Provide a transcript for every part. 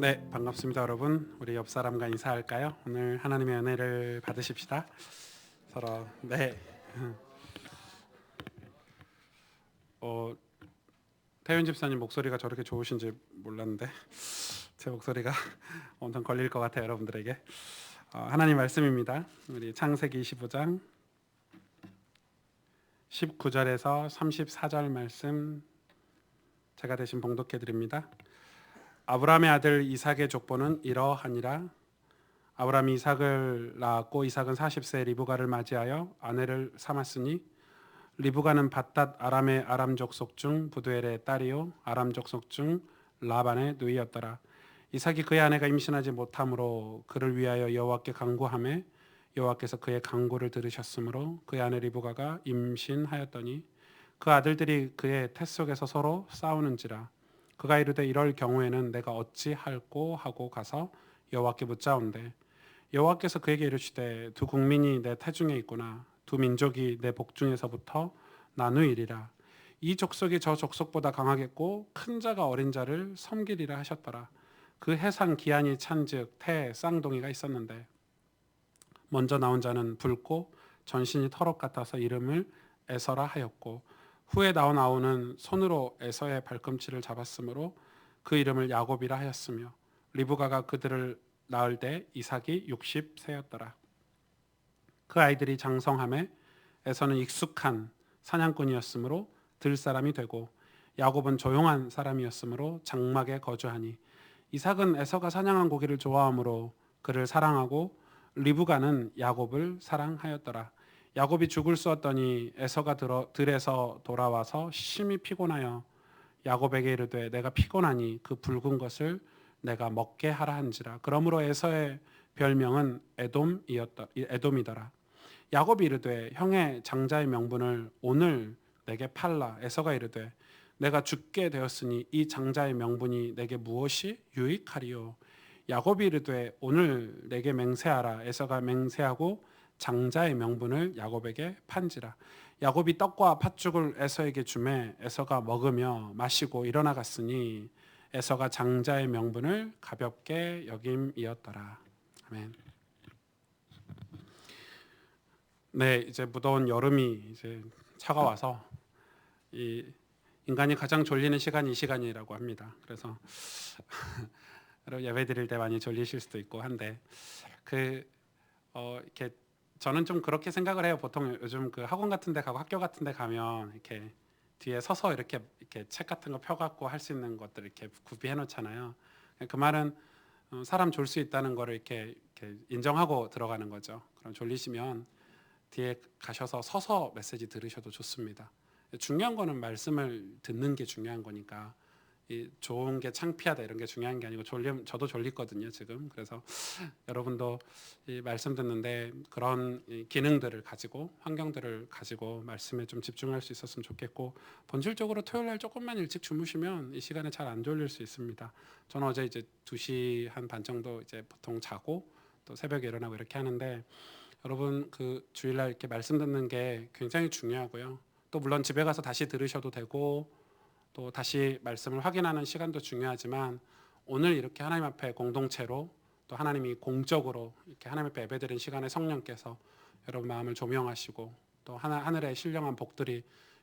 네, 반갑습니다, 여러분. 우리 옆 사람과 인사할까요? 오늘 하나님의 은혜를 받으십시다. 서로. 네. 어, 태윤 집사님 목소리가 저렇게 좋으신지 몰랐는데 제 목소리가 엄청 걸릴 것 같아요, 여러분들에게. 하나님 말씀입니다. 우리 창세기 25장 19절에서 34절 말씀 제가 대신 봉독해 드립니다. 아브라함의 아들 이삭의 족보는 이러하니라. 아브라함이 이삭을 낳았고 이삭은 40세 리브가를 맞이하여 아내를 삼았으니 리브가는 밧닷 아람의 아람 족속 중 부두엘의 딸이요 아람 족속 중 라반의 누이였더라. 이삭이 그의 아내가 임신하지 못함으로 그를 위하여 여호와께 간구하매 여호와께서 그의 간구를 들으셨으므로 그의 아내 리브가가 임신하였더니 그 아들들이 그의 태 속에서 서로 싸우는지라. 그가 이르되 이럴 경우에는 내가 어찌할꼬 하고 가서 여호와께 묻자온대. 여호와께서 그에게 이르시되 두 국민이 내 태중에 있구나. 두 민족이 내 복중에서부터 나누이리라. 이 족속이 저 족속보다 강하겠고 큰 자가 어린 자를 섬기리라 하셨더라. 그 해상 기한이 찬즉 태 쌍둥이가 있었는데 먼저 나온 자는 붉고 전신이 털옷 같아서 이름을 에서라 하였고 후에 나온 아우는 손으로 에서의 발꿈치를 잡았으므로 그 이름을 야곱이라 하였으며 리브가가 그들을 낳을 때 이삭이 60세였더라. 그 아이들이 장성함에 에서는 익숙한 사냥꾼이었으므로 들 사람이 되고 야곱은 조용한 사람이었으므로 장막에 거주하니 이삭은 에서가 사냥한 고기를 좋아하므로 그를 사랑하고 리브가는 야곱을 사랑하였더라. 야곱이 죽을 쑤었더니 에서가 들에서 돌아와서 심히 피곤하여 야곱에게 이르되 내가 피곤하니 그 붉은 것을 내가 먹게 하라 한지라. 그러므로 에서의 별명은 에돔이더라. 야곱이 이르되 형의 장자의 명분을 오늘 내게 팔라. 에서가 이르되 내가 죽게 되었으니 이 장자의 명분이 내게 무엇이 유익하리요. 야곱이 이르되 오늘 내게 맹세하라. 에서가 맹세하고 장자의 명분을 야곱에게 판지라. 야곱이 떡과 팥죽을 에서에게 주매 에서가 먹으며 마시고 일어나 갔으니 에서가 장자의 명분을 가볍게 여김이었더라. 아멘. 네, 이제 무더운 여름이 이제 차가워서 이 인간이 가장 졸리는 시간이 이 시간이라고 합니다. 그래서 예배 드릴 때 많이 졸리실 수도 있고 한데 이렇게 저는 좀 그렇게 생각을 해요. 보통 요즘 그 학원 같은 데 가고 학교 같은 데 가면 이렇게 뒤에 서서 이렇게 책 같은 거 펴갖고 할 수 있는 것들 이렇게 구비해 놓잖아요. 그 말은 사람 졸 수 있다는 거를 이렇게 인정하고 들어가는 거죠. 그럼 졸리시면 뒤에 가셔서 서서 메시지 들으셔도 좋습니다. 중요한 거는 말씀을 듣는 게 중요한 거니까 좋은 게 창피하다 이런 게 중요한 게 아니고 저도 졸리거든요 지금. 그래서 여러분도 이 말씀 듣는데 그런 기능들을 가지고 환경들을 가지고 말씀에 좀 집중할 수 있었으면 좋겠고, 본질적으로 토요일 날 조금만 일찍 주무시면 이 시간에 잘 안 졸릴 수 있습니다. 저는 어제 이제 2시 한 반 정도 이제 보통 자고 또 새벽에 일어나고 이렇게 하는데, 여러분 그 주일날 이렇게 말씀 듣는 게 굉장히 중요하고요. 또 물론 집에 가서 다시 들으셔도 되고 또 다시 말씀을 확인하는 시간도 중요하지만, 오늘 이렇게 하나님 앞에 공동체로 또 하나님이 공적으로 이렇게 하나님 앞에 예배드린 시간에 성령께서 여러분 마음을 조명하시고 또 하늘의 신령한 복들이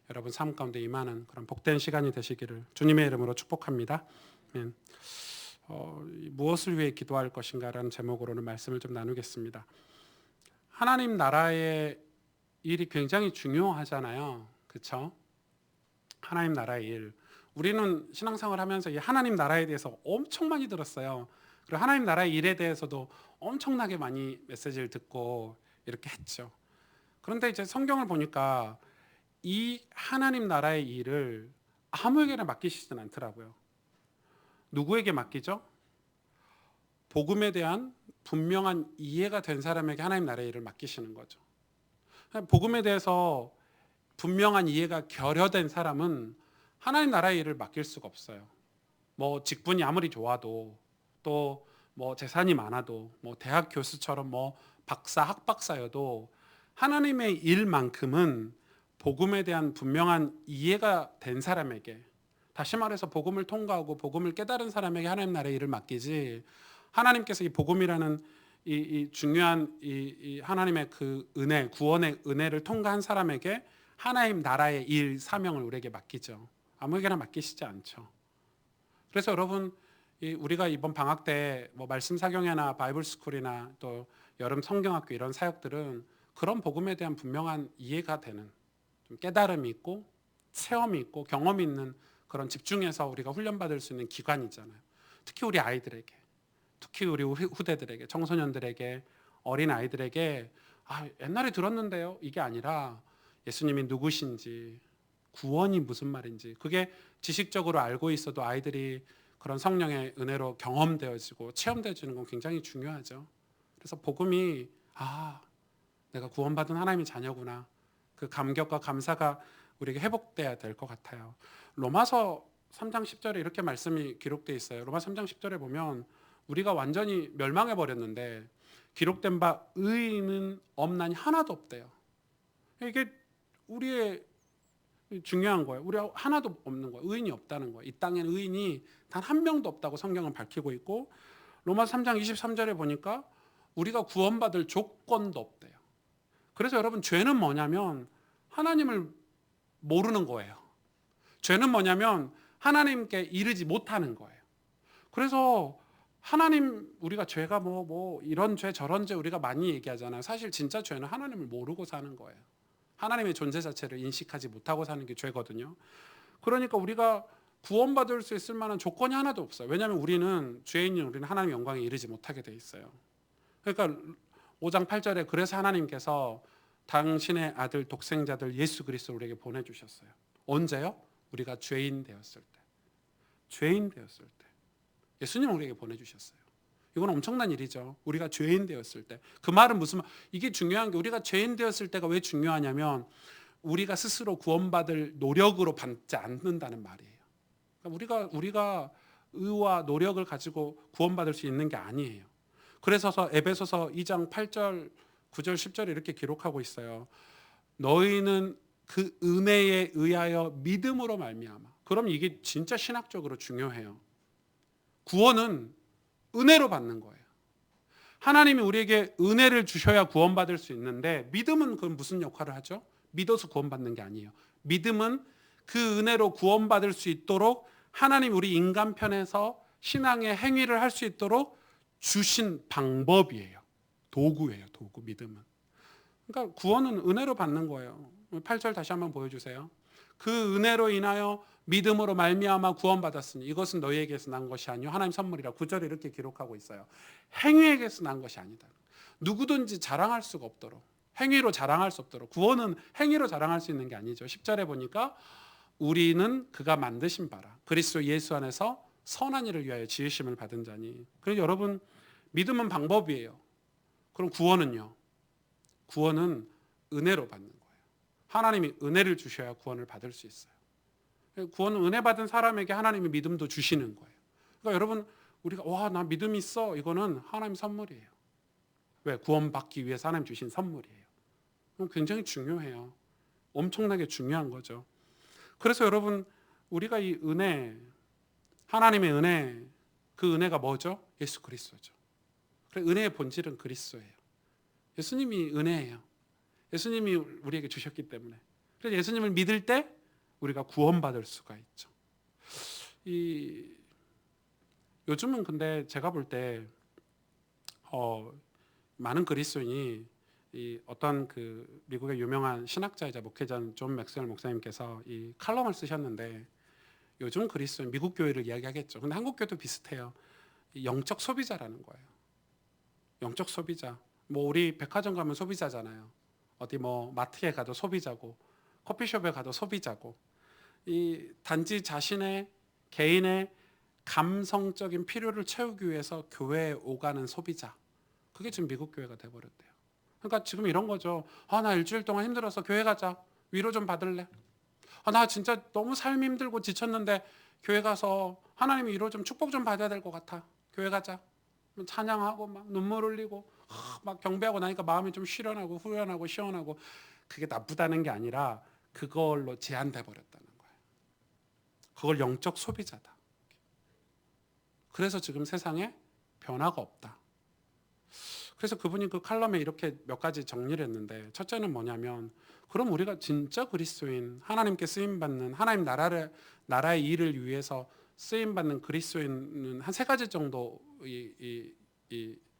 여러분 삶 가운데 임하는 그런 복된 시간이 되시기를 주님의 이름으로 축복합니다. 무엇을 위해 기도할 것인가라는 제목으로는 말씀을 좀 나누겠습니다. 하나님 나라의 일이 굉장히 중요하잖아요. 그렇죠? 하나님 나라의 일. 우리는 신앙생활 하면서 이 하나님 나라에 대해서 엄청 많이 들었어요. 그리고 하나님 나라의 일에 대해서도 엄청나게 많이 메시지를 듣고 이렇게 했죠. 그런데 이제 성경을 보니까 이 하나님 나라의 일을 아무에게나 맡기시진 않더라고요. 누구에게 맡기죠? 복음에 대한 분명한 이해가 된 사람에게 하나님 나라의 일을 맡기시는 거죠. 복음에 대해서 분명한 이해가 결여된 사람은 하나님 나라의 일을 맡길 수가 없어요. 뭐 직분이 아무리 좋아도 또 뭐 재산이 많아도 뭐 대학 교수처럼 뭐 박사 학박사여도 하나님의 일만큼은 복음에 대한 분명한 이해가 된 사람에게, 다시 말해서 복음을 통과하고 복음을 깨달은 사람에게 하나님 나라의 일을 맡기지, 하나님께서 이 복음이라는 이 중요한 이 하나님의 그 은혜, 구원의 은혜를 통과한 사람에게 하나님 나라의 일, 사명을 우리에게 맡기죠. 아무에게나 맡기시지 않죠. 그래서 여러분, 우리가 이번 방학 때 뭐 말씀 사경회나 바이블 스쿨이나 또 여름 성경학교 이런 사역들은 그런 복음에 대한 분명한 이해가 되는, 좀 깨달음이 있고 체험이 있고 경험이 있는 그런 집중해서 우리가 훈련받을 수 있는 기관이잖아요. 특히 우리 아이들에게, 특히 우리 후대들에게, 청소년들에게, 어린 아이들에게 옛날에 들었는데요, 이게 아니라 예수님이 누구신지, 구원이 무슨 말인지, 그게 지식적으로 알고 있어도 아이들이 그런 성령의 은혜로 경험되어지고 체험되어지는 건 굉장히 중요하죠. 그래서 복음이 내가 구원받은 하나님의 자녀구나, 그 감격과 감사가 우리에게 회복돼야 될 것 같아요. 로마서 3장 10절에 이렇게 말씀이 기록되어 있어요. 로마서 3장 10절에 보면 우리가 완전히 멸망해 버렸는데 기록된 바 의인은 없나니 하나도 없대요. 이게 우리의 중요한 거예요. 우리가 하나도 없는 거예요. 의인이 없다는 거예요. 이 땅엔 의인이 단 한 명도 없다고 성경은 밝히고 있고, 로마서 3장 23절에 보니까 우리가 구원받을 조건도 없대요. 그래서 여러분, 죄는 뭐냐면 하나님을 모르는 거예요. 죄는 뭐냐면 하나님께 이르지 못하는 거예요. 그래서 하나님, 우리가 죄가 뭐 이런 죄 저런 죄 우리가 많이 얘기하잖아요. 사실 진짜 죄는 하나님을 모르고 사는 거예요. 하나님의 존재 자체를 인식하지 못하고 사는 게 죄거든요. 그러니까 우리가 구원받을 수 있을 만한 조건이 하나도 없어요. 왜냐하면 우리는 죄인인 우리는 하나님의 영광에 이르지 못하게 돼 있어요. 그러니까 5장 8절에 그래서 하나님께서 당신의 아들 독생자들 예수 그리스도를 우리에게 보내주셨어요. 언제요? 우리가 죄인 되었을 때. 죄인 되었을 때 예수님을 우리에게 보내주셨어요. 이건 엄청난 일이죠. 우리가 죄인 되었을 때. 그 말은 무슨 말? 이게 중요한 게, 우리가 죄인 되었을 때가 왜 중요하냐면 우리가 스스로 구원받을 노력으로 받지 않는다는 말이에요. 그러니까 우리가 의와 노력을 가지고 구원받을 수 있는 게 아니에요. 그래서 에베소서 2장 8절, 9절, 10절에 이렇게 기록하고 있어요. 너희는 그 은혜에 의하여 믿음으로 말미암아. 그럼 이게 진짜 신학적으로 중요해요. 구원은 은혜로 받는 거예요. 하나님이 우리에게 은혜를 주셔야 구원받을 수 있는데, 믿음은 그럼 무슨 역할을 하죠? 믿어서 구원받는 게 아니에요. 믿음은 그 은혜로 구원받을 수 있도록 하나님 우리 인간 편에서 신앙의 행위를 할 수 있도록 주신 방법이에요. 도구예요. 도구, 믿음은. 그러니까 구원은 은혜로 받는 거예요. 8절 다시 한번 보여주세요. 그 은혜로 인하여 믿음으로 말미암아 구원받았으니 이것은 너희에게서 난 것이 아니요 하나님 선물이라. 9절에 이렇게 기록하고 있어요. 행위에게서 난 것이 아니다. 누구든지 자랑할 수가 없도록, 행위로 자랑할 수 없도록. 구원은 행위로 자랑할 수 있는 게 아니죠. 10절에 보니까 우리는 그가 만드신 바라 그리스도 예수 안에서 선한 일을 위하여 지으심을 받은 자니. 그래서 여러분, 믿음은 방법이에요. 그럼 구원은요? 구원은 은혜로 받는 거예요. 하나님이 은혜를 주셔야 구원을 받을 수 있어요. 구원은 은혜 받은 사람에게 하나님이 믿음도 주시는 거예요. 그러니까 여러분, 우리가 나 믿음 있어, 이거는 하나님 선물이에요. 왜? 구원받기 위해서 하나님 주신 선물이에요. 굉장히 중요해요. 엄청나게 중요한 거죠. 그래서 여러분, 우리가 이 은혜, 하나님의 은혜, 그 은혜가 뭐죠? 예수 그리스도죠. 그래, 은혜의 본질은 그리스도예요. 예수님이 은혜예요. 예수님이 우리에게 주셨기 때문에. 그래서 예수님을 믿을 때 우리가 구원받을 수가 있죠. 요즘은 근데 제가 볼 때 많은 그리스도인이 어떤 그 미국의 유명한 신학자이자 목회자 존 맥스웰 목사님께서 이 칼럼을 쓰셨는데, 요즘 그리스도인, 미국 교회를 이야기하겠죠. 근데 한국 교회도 비슷해요. 영적 소비자라는 거예요. 영적 소비자. 우리 백화점 가면 소비자잖아요. 어디 마트에 가도 소비자고, 커피숍에 가도 소비자고, 이 단지 자신의 개인의 감성적인 필요를 채우기 위해서 교회에 오가는 소비자. 그게 지금 미국 교회가 돼버렸대요. 그러니까 지금 이런 거죠. 나 일주일 동안 힘들어서 교회 가자. 위로 좀 받을래? 나 진짜 너무 삶이 힘들고 지쳤는데 교회 가서 하나님이 위로 좀 축복 좀 받아야 될 것 같아. 교회 가자. 찬양하고 막 눈물 흘리고 막 경배하고 나니까 마음이 좀 후련하고 시원하고. 그게 나쁘다는 게 아니라 그걸로 제한돼 버렸다는 거예요. 그걸 영적 소비자다. 그래서 지금 세상에 변화가 없다. 그래서 그분이 그 칼럼에 이렇게 몇 가지 정리를 했는데, 첫째는 뭐냐면, 그럼 우리가 진짜 그리스도인, 하나님께 쓰임 받는, 하나님 나라의 일을 위해서 쓰임 받는 그리스도인은 한 세 가지 정도 이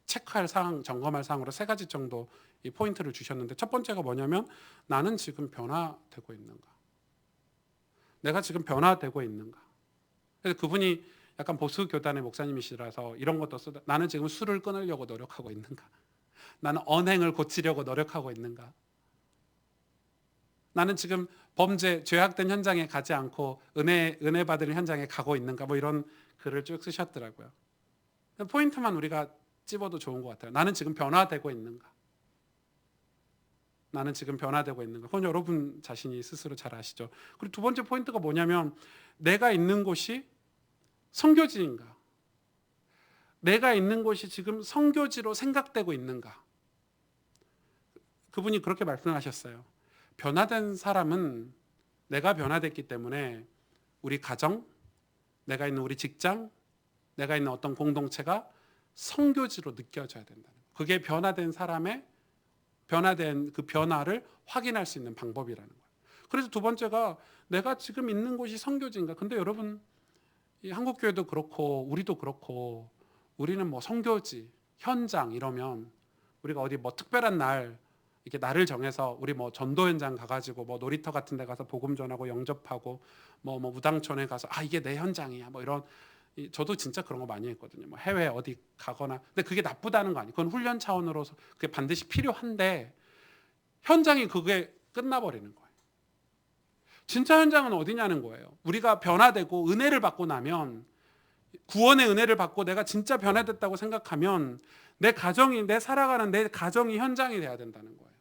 체크할 사항, 점검할 사항으로 세 가지 정도 이 포인트를 주셨는데, 첫 번째가 뭐냐면, 나는 지금 변화되고 있는가? 내가 지금 변화되고 있는가? 그래서 그분이 약간 보수 교단의 목사님이시라서 이런 것도 쓰다. 나는 지금 술을 끊으려고 노력하고 있는가? 나는 언행을 고치려고 노력하고 있는가? 나는 지금 범죄, 죄악된 현장에 가지 않고 은혜 받을 현장에 가고 있는가? 뭐 이런 글을 쭉 쓰셨더라고요. 포인트만 우리가 찝어도 좋은 것 같아요. 나는 지금 변화되고 있는가? 나는 지금 변화되고 있는가? 그건 여러분 자신이 스스로 잘 아시죠. 그리고 두 번째 포인트가 뭐냐면, 내가 있는 곳이 선교지인가? 내가 있는 곳이 지금 선교지로 생각되고 있는가? 그분이 그렇게 말씀하셨어요. 변화된 사람은 내가 변화됐기 때문에 우리 가정, 내가 있는 우리 직장, 내가 있는 어떤 공동체가 선교지로 느껴져야 된다는 거예요. 그게 변화된 사람의 변화된 그 변화를 확인할 수 있는 방법이라는 거예요. 그래서 두 번째가 내가 지금 있는 곳이 선교지인가? 근데 여러분, 이 한국교회도 그렇고 우리도 그렇고, 우리는 뭐 선교지, 현장 이러면 우리가 어디 뭐 특별한 날 이렇게 날을 정해서 우리 뭐 전도 현장 가가지고 뭐 놀이터 같은 데 가서 복음 전하고 영접하고 뭐 무당촌에 가서 이게 내 현장이야 뭐 이런, 저도 진짜 그런 거 많이 했거든요. 뭐 해외 어디 가거나. 근데 그게 나쁘다는 거 아니에요. 그건 훈련 차원으로서 그게 반드시 필요한데, 현장이 그게 끝나버리는 거예요. 진짜 현장은 어디냐는 거예요. 우리가 변화되고 은혜를 받고 나면, 구원의 은혜를 받고 내가 진짜 변화됐다고 생각하면 내 가정이, 내 살아가는 내 가정이 현장이 돼야 된다는 거예요.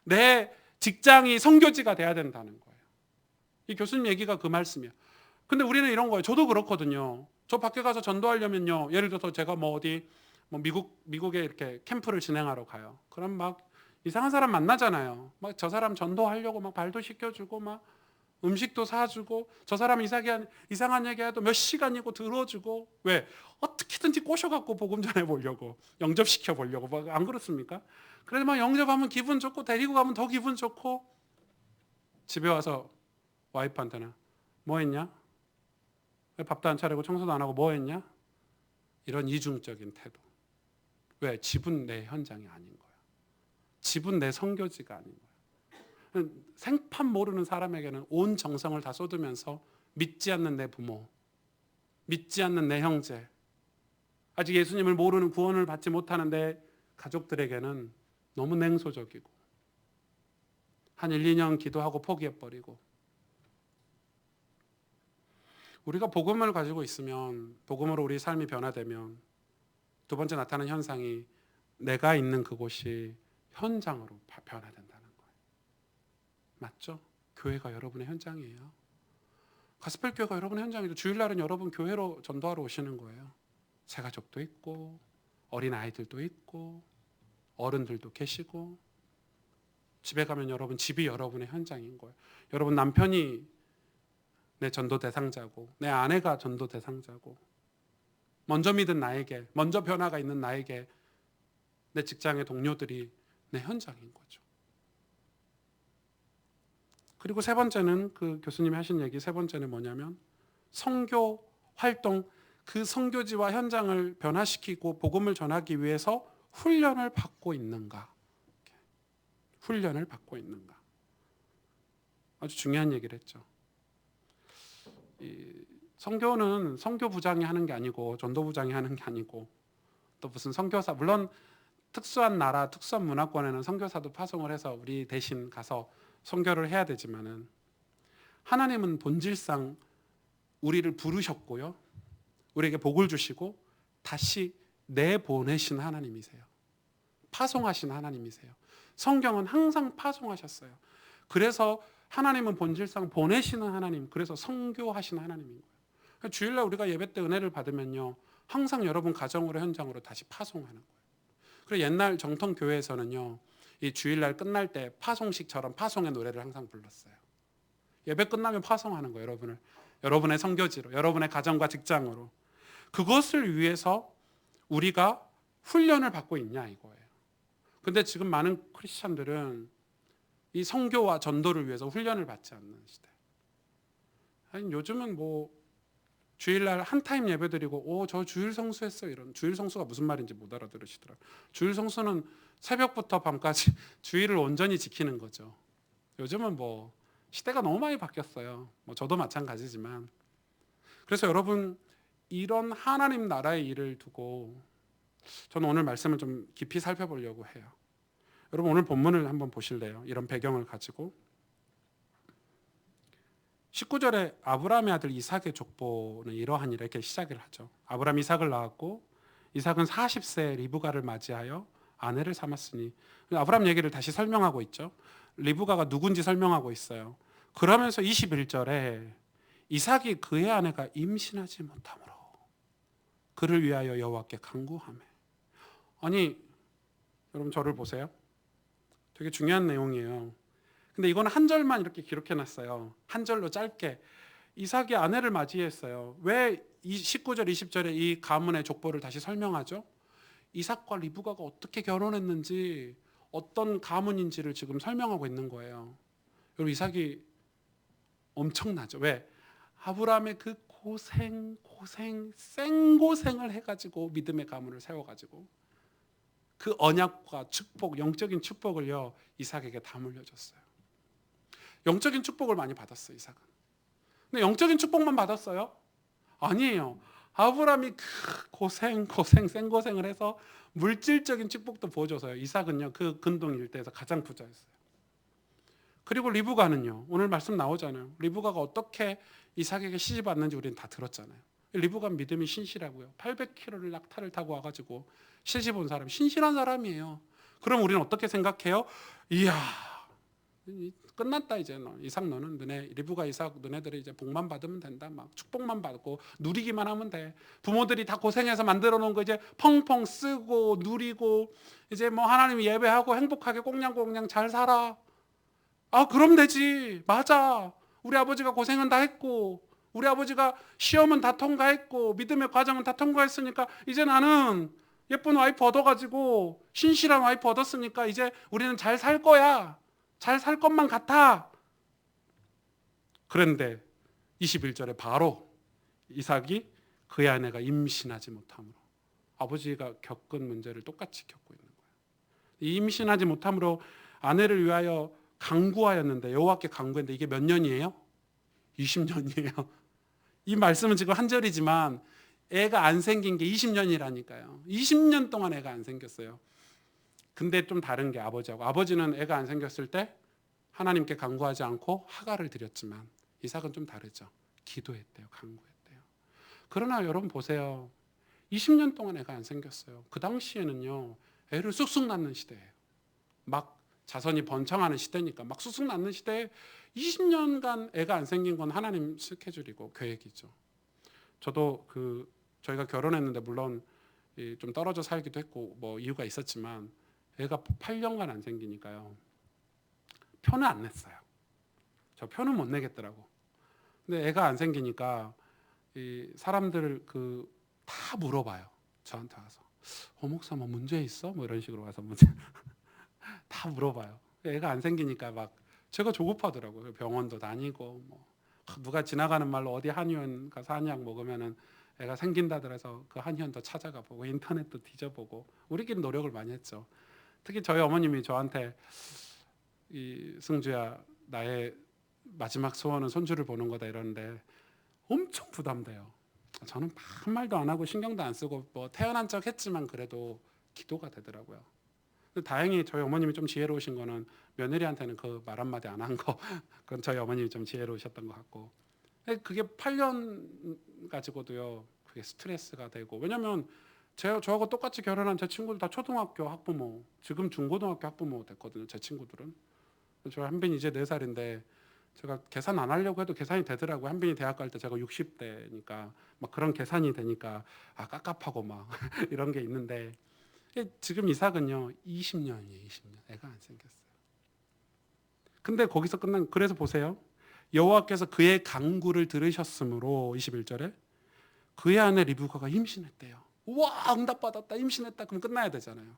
내 직장이 선교지가 돼야 된다는 거예요. 이 교수님 얘기가 그 말씀이에요. 근데 우리는 이런 거예요. 저도 그렇거든요. 저 밖에 가서 전도하려면요, 예를 들어서 제가 뭐 어디 뭐 미국에 이렇게 캠프를 진행하러 가요. 그럼 막 이상한 사람 만나잖아요. 막 저 사람 전도하려고 막 발도 씻겨주고 막 음식도 사주고, 저 사람 이상한 얘기해도 몇 시간이고 들어주고, 왜? 어떻게든지 꼬셔갖고 복음 전해보려고, 영접시켜보려고. 막 안 그렇습니까? 그래서 막 영접하면 기분 좋고, 데리고 가면 더 기분 좋고, 집에 와서 와이프한테는 뭐 했냐? 왜 밥도 안 차리고 청소도 안 하고 뭐 했냐? 이런 이중적인 태도. 왜? 집은 내 현장이 아닌 거야. 집은 내 선교지가 아닌 거야. 생판 모르는 사람에게는 온 정성을 다 쏟으면서 믿지 않는 내 부모, 믿지 않는 내 형제, 아직 예수님을 모르는, 구원을 받지 못하는 내 가족들에게는 너무 냉소적이고, 한 1, 2년 기도하고 포기해버리고. 우리가 복음을 가지고 있으면, 복음으로 우리 삶이 변화되면 두 번째 나타나는 현상이 내가 있는 그곳이 현장으로 변화된다는 거예요. 맞죠? 교회가 여러분의 현장이에요. 가스펠 교회가 여러분의 현장이죠. 주일날은 여러분 교회로 전도하러 오시는 거예요. 새가족도 있고 어린 아이들도 있고 어른들도 계시고, 집에 가면 여러분 집이 여러분의 현장인 거예요. 여러분 남편이 내 전도 대상자고, 내 아내가 전도 대상자고, 먼저 믿은 나에게, 먼저 변화가 있는 나에게 내 직장의 동료들이 내 현장인 거죠. 그리고 세 번째는, 그 교수님이 하신 얘기 세 번째는 뭐냐면, 선교 활동, 그 선교지와 현장을 변화시키고 복음을 전하기 위해서 훈련을 받고 있는가? 훈련을 받고 있는가? 아주 중요한 얘기를 했죠. 선교는 선교부장이 하는 게 아니고 전도부장이 하는 게 아니고, 또 무슨 선교사, 물론 특수한 나라, 특수한 문화권에는 선교사도 파송을 해서 우리 대신 가서 선교를 해야 되지만은, 하나님은 본질상 우리를 부르셨고요, 우리에게 복을 주시고 다시 내보내신 하나님이세요. 파송하신 하나님이세요. 성경은 항상 파송하셨어요. 그래서 하나님은 본질상 보내시는 하나님, 그래서 선교하신 하나님인 거예요. 주일날 우리가 예배 때 은혜를 받으면요, 항상 여러분 가정으로, 현장으로 다시 파송하는 거예요. 그리고 옛날 정통 교회에서는요, 이 주일날 끝날 때 파송식처럼 파송의 노래를 항상 불렀어요. 예배 끝나면 파송하는 거예요. 여러분의 선교지로, 여러분의 가정과 직장으로. 그것을 위해서 우리가 훈련을 받고 있냐 이거예요. 근데 지금 많은 크리스찬들은 이 선교와 전도를 위해서 훈련을 받지 않는 시대. 아니, 요즘은 뭐 주일날 한 타임 예배드리고 저 주일 성수했어 이런. 주일 성수가 무슨 말인지 못 알아들으시더라고요. 주일 성수는 새벽부터 밤까지 주일을 온전히 지키는 거죠. 요즘은 뭐 시대가 너무 많이 바뀌었어요. 뭐 저도 마찬가지지만. 그래서 여러분 이런 하나님 나라의 일을 두고 저는 오늘 말씀을 좀 깊이 살펴보려고 해요. 여러분 오늘 본문을 한번 보실래요? 이런 배경을 가지고 19절에 아브라함의 아들 이삭의 족보는 이러하니라 이렇게 시작을 하죠. 아브라함이 이삭을 낳았고 이삭은 40세 리브가를 맞이하여 아내를 삼았으니, 아브라함 얘기를 다시 설명하고 있죠. 리브가가 누군지 설명하고 있어요. 그러면서 21절에 이삭이 그의 아내가 임신하지 못함으로 그를 위하여 여호와께 간구하매. 아니 여러분 저를 보세요. 되게 중요한 내용이에요. 근데 이건 한 절만 이렇게 기록해 놨어요. 한 절로 짧게. 이삭이 아내를 맞이했어요. 왜 19절 20절에 이 가문의 족보를 다시 설명하죠? 이삭과 리브가가 어떻게 결혼했는지, 어떤 가문인지를 지금 설명하고 있는 거예요. 여러분 이삭이 엄청나죠. 왜? 아브라함의 그 생고생을 해가지고 믿음의 가문을 세워가지고 그 언약과 축복, 영적인 축복을요 이삭에게 다 물려줬어요. 영적인 축복을 많이 받았어요 이삭은. 근데 영적인 축복만 받았어요? 아니에요. 아브라함이 그 생고생을 해서 물질적인 축복도 보여줘서요. 이삭은요 그 근동 일대에서 가장 부자였어요. 그리고 리브가는요, 오늘 말씀 나오잖아요. 리브가가 어떻게 이삭에게 시집 왔는지 우리는 다 들었잖아요. 리브가 믿음이 신실하고요. 800km를 낙타를 타고 와가지고 시집 온 사람, 신실한 사람이에요. 그럼 우리는 어떻게 생각해요? 이야, 끝났다 이제. 이삭 너는 리브가 이삭 너네들이 이제 복만 받으면 된다. 막 축복만 받고 누리기만 하면 돼. 부모들이 다 고생해서 만들어 놓은 거 이제 펑펑 쓰고 누리고 이제 뭐 하나님 예배하고 행복하게 꽁냥꽁냥 잘 살아. 그럼 되지. 맞아. 우리 아버지가 고생은 다 했고 우리 아버지가 시험은 다 통과했고 믿음의 과정은 다 통과했으니까 이제 나는 예쁜 와이프 얻어가지고 신실한 와이프 얻었으니까 이제 우리는 잘 살 거야. 잘 살 것만 같아. 그런데 21절에 바로 이삭이 그의 아내가 임신하지 못함으로, 아버지가 겪은 문제를 똑같이 겪고 있는 거예요. 임신하지 못함으로 아내를 위하여 간구하였는데, 여호와께 간구했는데 이게 몇 년이에요? 20년이에요. 이 말씀은 지금 한 절이지만 애가 안 생긴 게 20년이라니까요. 20년 동안 애가 안 생겼어요. 근데 좀 다른 게 아버지하고, 아버지는 애가 안 생겼을 때 하나님께 간구하지 않고 하가를 드렸지만 이삭은 좀 다르죠. 기도했대요. 간구했대요. 그러나 여러분 보세요. 20년 동안 애가 안 생겼어요. 그 당시에는요 애를 쑥쑥 낳는 시대예요. 막 자손이 번창하는 시대니까 막 쑥쑥 낳는 시대에 20년간 애가 안 생긴 건 하나님 스케줄이고 계획이죠. 저도 저희가 결혼했는데 물론 좀 떨어져 살기도 했고 뭐 이유가 있었지만 애가 8년간 안 생기니까요 표는 안 냈어요. 저 표는 못 내겠더라고. 근데 애가 안 생기니까 이 사람들 다 물어봐요. 저한테 와서 목사 뭐 문제 있어? 뭐 이런 식으로 와서 문제 다 물어봐요. 애가 안 생기니까 막 제가 조급하더라고요. 병원도 다니고 뭐 누가 지나가는 말로 어디 한의원 가서 한약 먹으면은 애가 생긴다더라서 그 한의원도 찾아가 보고 인터넷도 뒤져보고 우리끼리 노력을 많이 했죠. 특히 저희 어머님이 저한테 이 승주야 나의 마지막 소원은 손주를 보는 거다 이러는데 엄청 부담돼요. 저는 한 말도 안 하고 신경도 안 쓰고 뭐 태어난 척 했지만 그래도 기도가 되더라고요. 근데 다행히 저희 어머님이 좀 지혜로우신 거는 며느리한테는 그 말 한마디 안 한 거 그건 저희 어머님이 좀 지혜로우셨던 것 같고, 그게 8년 가지고도요 그게 스트레스가 되고, 왜냐면 저하고 똑같이 결혼한 제 친구들 다 초등학교 학부모, 지금 중고등학교 학부모 됐거든요. 제 친구들은. 저 한빈이 이제 4살인데 제가 계산 안 하려고 해도 계산이 되더라고요. 한빈이 대학 갈 때 제가 60대니까 막 그런 계산이 되니까 깝깝하고 막 이런 게 있는데, 지금 이삭은요 20년이에요. 20년 애가 안 생겼어요. 근데 거기서 그래서 보세요. 여호와께서 그의 간구를 들으셨으므로 21절에 그의 아내 리브가가 임신했대요. 와, 응답받았다, 임신했다. 그럼 끝나야 되잖아요.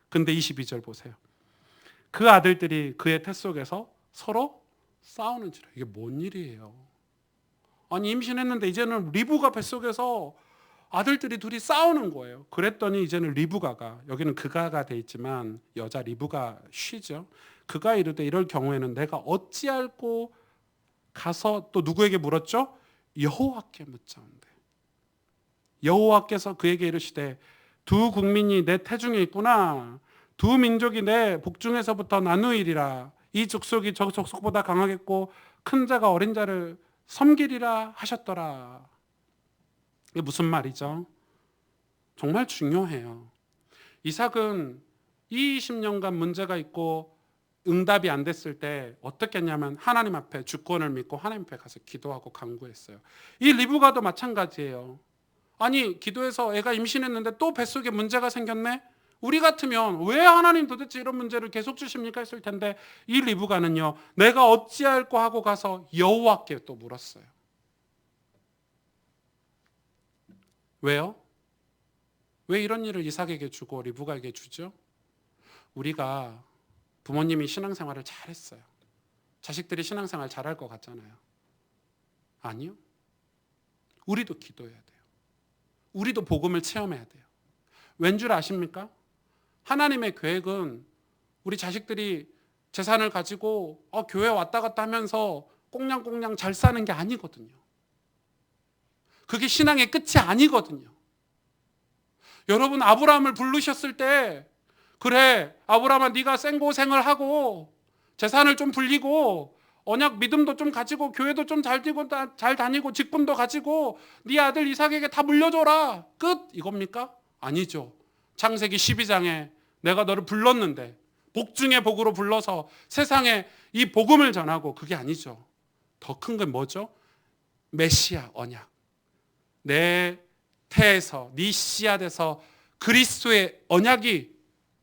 근데 22절 보세요. 그 아들들이 그의 태 속에서 서로 싸우는지라. 이게 뭔 일이에요? 아니, 임신했는데 이제는 리브가 뱃속에서 아들들이 둘이 싸우는 거예요. 그랬더니 이제는 리브가가, 여기는 그가가 돼 있지만 여자 리브가 쉬죠. 그가 이르되 이럴 경우에는 내가 어찌할꼬 가서 또 누구에게 물었죠? 여호와께 묻자온대. 여호와께서 그에게 이르시되 두 국민이 내 태중에 있구나. 두 민족이 내 복중에서부터 나누이리라. 이 족속이 저 족속보다 강하겠고 큰 자가 어린 자를 섬기리라 하셨더라. 이게 무슨 말이죠? 정말 중요해요. 이삭은 20년간 문제가 있고 응답이 안 됐을 때 어떻게 했냐면 하나님 앞에 주권을 믿고 하나님 앞에 가서 기도하고 간구했어요. 이 리브가도 마찬가지예요. 아니, 기도해서 애가 임신했는데 또 뱃속에 문제가 생겼네? 우리 같으면 왜 하나님 도대체 이런 문제를 계속 주십니까 했을 텐데, 이 리브가는요, 내가 어찌할꼬 하고 가서 여호와께 또 물었어요. 왜요? 왜 이런 일을 이삭에게 주고 리브가에게 주죠? 우리가 부모님이 신앙생활을 잘했어요. 자식들이 신앙생활 잘할 것 같잖아요. 아니요. 우리도 기도해야 돼요. 우리도 복음을 체험해야 돼요. 왠 줄 아십니까? 하나님의 계획은 우리 자식들이 재산을 가지고 교회 왔다 갔다 하면서 꽁냥꽁냥 잘 사는 게 아니거든요. 그게 신앙의 끝이 아니거든요. 여러분, 아브라함을 부르셨을 때, 그래, 아브라함아, 네가 생고생을 하고 재산을 좀 불리고 언약 믿음도 좀 가지고 교회도 좀 잘 다니고 직분도 가지고 네 아들 이삭에게 다 물려줘라. 끝? 이겁니까? 아니죠. 창세기 12장에 내가 너를 불렀는데 복중의 복으로 불러서 세상에 이 복음을 전하고, 그게 아니죠. 더 큰 건 뭐죠? 메시아 언약. 내 태에서 네 씨앗에서 그리스도의 언약이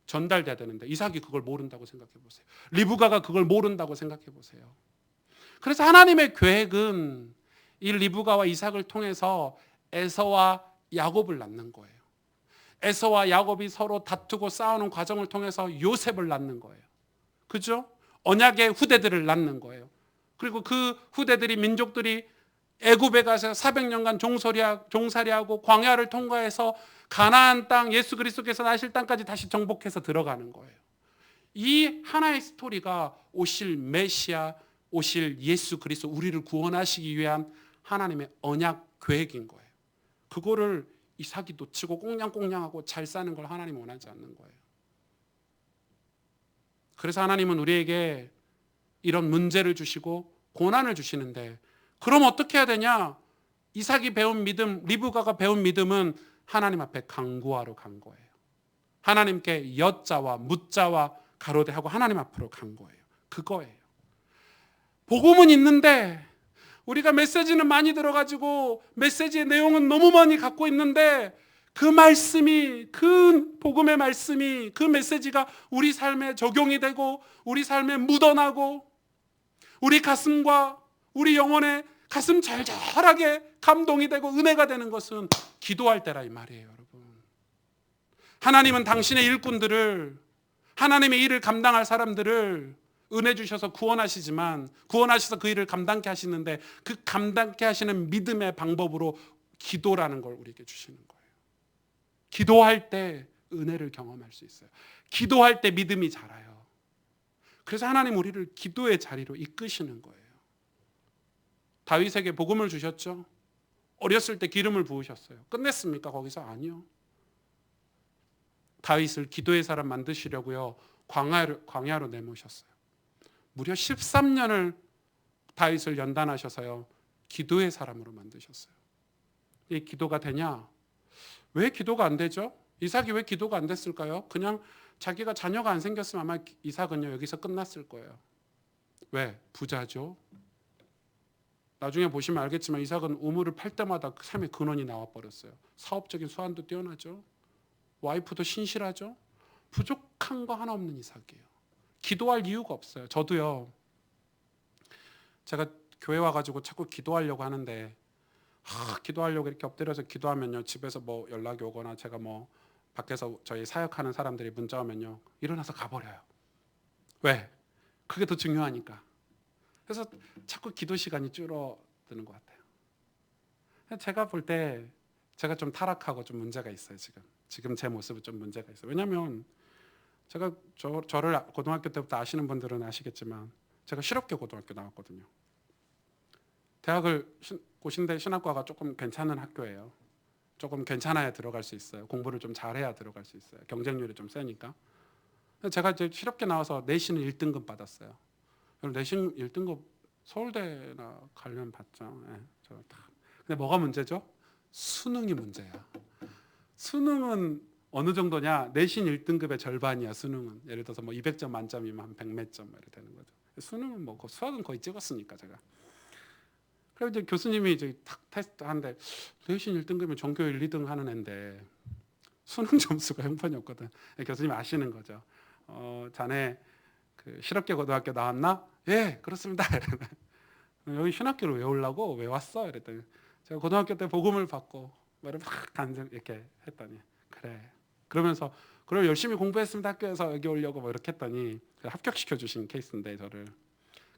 전달돼야 되는데 이삭이 그걸 모른다고 생각해 보세요. 리브가가 그걸 모른다고 생각해 보세요. 그래서 하나님의 계획은 이 리브가와 이삭을 통해서 에서와 야곱을 낳는 거예요. 에서와 야곱이 서로 다투고 싸우는 과정을 통해서 요셉을 낳는 거예요. 그죠? 언약의 후대들을 낳는 거예요. 그리고 그 후대들이, 민족들이 애굽에 가서 400년간 종살이하고 광야를 통과해서 가나안 땅, 예수 그리스도께서 나실 땅까지 다시 정복해서 들어가는 거예요. 이 하나의 스토리가 오실 메시아, 오실 예수 그리스도, 우리를 구원하시기 위한 하나님의 언약 계획인 거예요. 그거를 이삭이 놓치고 꽁냥꽁냥하고 잘 사는 걸 하나님은 원하지 않는 거예요. 그래서 하나님은 우리에게 이런 문제를 주시고 고난을 주시는데, 그럼 어떻게 해야 되냐? 이삭이 배운 믿음, 리브가가 배운 믿음은 하나님 앞에 간구하러 간 거예요. 하나님께 여자와 묻자와 가로대하고 하나님 앞으로 간 거예요. 그거예요. 복음은 있는데, 우리가 메시지는 많이 들어가지고 메시지의 내용은 너무 많이 갖고 있는데, 그 말씀이, 그 복음의 말씀이, 그 메시지가 우리 삶에 적용이 되고 우리 삶에 묻어나고 우리 가슴과 우리 영혼에 가슴 절절하게 감동이 되고 은혜가 되는 것은 기도할 때라 이 말이에요, 여러분. 하나님은 당신의 일꾼들을, 하나님의 일을 감당할 사람들을 은혜 주셔서 구원하시지만, 구원하셔서 그 일을 감당케 하시는데, 그 감당케 하시는 믿음의 방법으로 기도라는 걸 우리에게 주시는 거예요. 기도할 때 은혜를 경험할 수 있어요. 기도할 때 믿음이 자라요. 그래서 하나님 우리를 기도의 자리로 이끄시는 거예요. 다윗에게 복음을 주셨죠. 어렸을 때 기름을 부으셨어요. 끝냈습니까? 거기서? 아니요. 다윗을 기도의 사람 만드시려고요, 광야로 내모셨어요. 무려 13년을 다윗을 연단하셔서요, 기도의 사람으로 만드셨어요. 이 기도가 되냐? 왜 기도가 안 되죠? 이삭이 왜 기도가 안 됐을까요? 그냥 자기가 자녀가 안 생겼으면 아마 이삭은요, 여기서 끝났을 거예요. 왜? 부자죠. 나중에 보시면 알겠지만 이삭은 우물을 팔 때마다 삶의 근원이 나와버렸어요. 사업적인 수완도 뛰어나죠. 와이프도 신실하죠. 부족한 거 하나 없는 이삭이에요. 기도할 이유가 없어요. 저도요, 제가 교회 와가지고 자꾸 기도하려고 하는데 기도하려고 이렇게 엎드려서 기도하면요, 집에서 뭐 연락이 오거나 제가 뭐 밖에서 저희 사역하는 사람들이 문자 오면요, 일어나서 가버려요. 왜? 그게 더 중요하니까. 그래서 자꾸 기도 시간이 줄어드는 것 같아요. 제가 볼 때 제가 좀 타락하고 좀 문제가 있어요. 지금 제 모습은 좀 문제가 있어요. 왜냐하면 제가 저를 고등학교 때부터 아시는 분들은 아시겠지만 제가 실업계 고등학교 나왔거든요. 대학을 고신대 신학과가 조금 괜찮은 학교예요. 조금 괜찮아야 들어갈 수 있어요. 공부를 좀 잘해야 들어갈 수 있어요. 경쟁률이 좀 세니까. 제가 이제 실업계 나와서 내신은 1등급 받았어요. 내신 1등급 서울대나 가려면 받죠. 네, 근데 뭐가 문제죠? 수능이 문제야. 수능은 어느 정도냐? 내신 1등급의 절반이야. 수능은 예를 들어서 뭐 200점 만점이면 한 100몇 점 이렇게 되는 거죠. 수능은 뭐 수학은 거의 찍었으니까 제가. 그래서 이제 교수님이 이제 탁 테스트 하는데 내신 1등급이면 전교 1, 2등 하는 애인데 수능 점수가 형편이 없거든. 교수님 아시는 거죠. 자네 그 실업계 고등학교 나왔나? 예, 그렇습니다. 여기 신학교를 왜 오려고? 왜 왔어? 이랬더니 제가 고등학교 때 복음을 받고 막 간증 이렇게 했더니 그래. 그러면서 그럼 열심히 공부했습니다. 학교에서 여기 오려고 뭐 이렇게 했더니 합격시켜 주신 케이스인데 저를.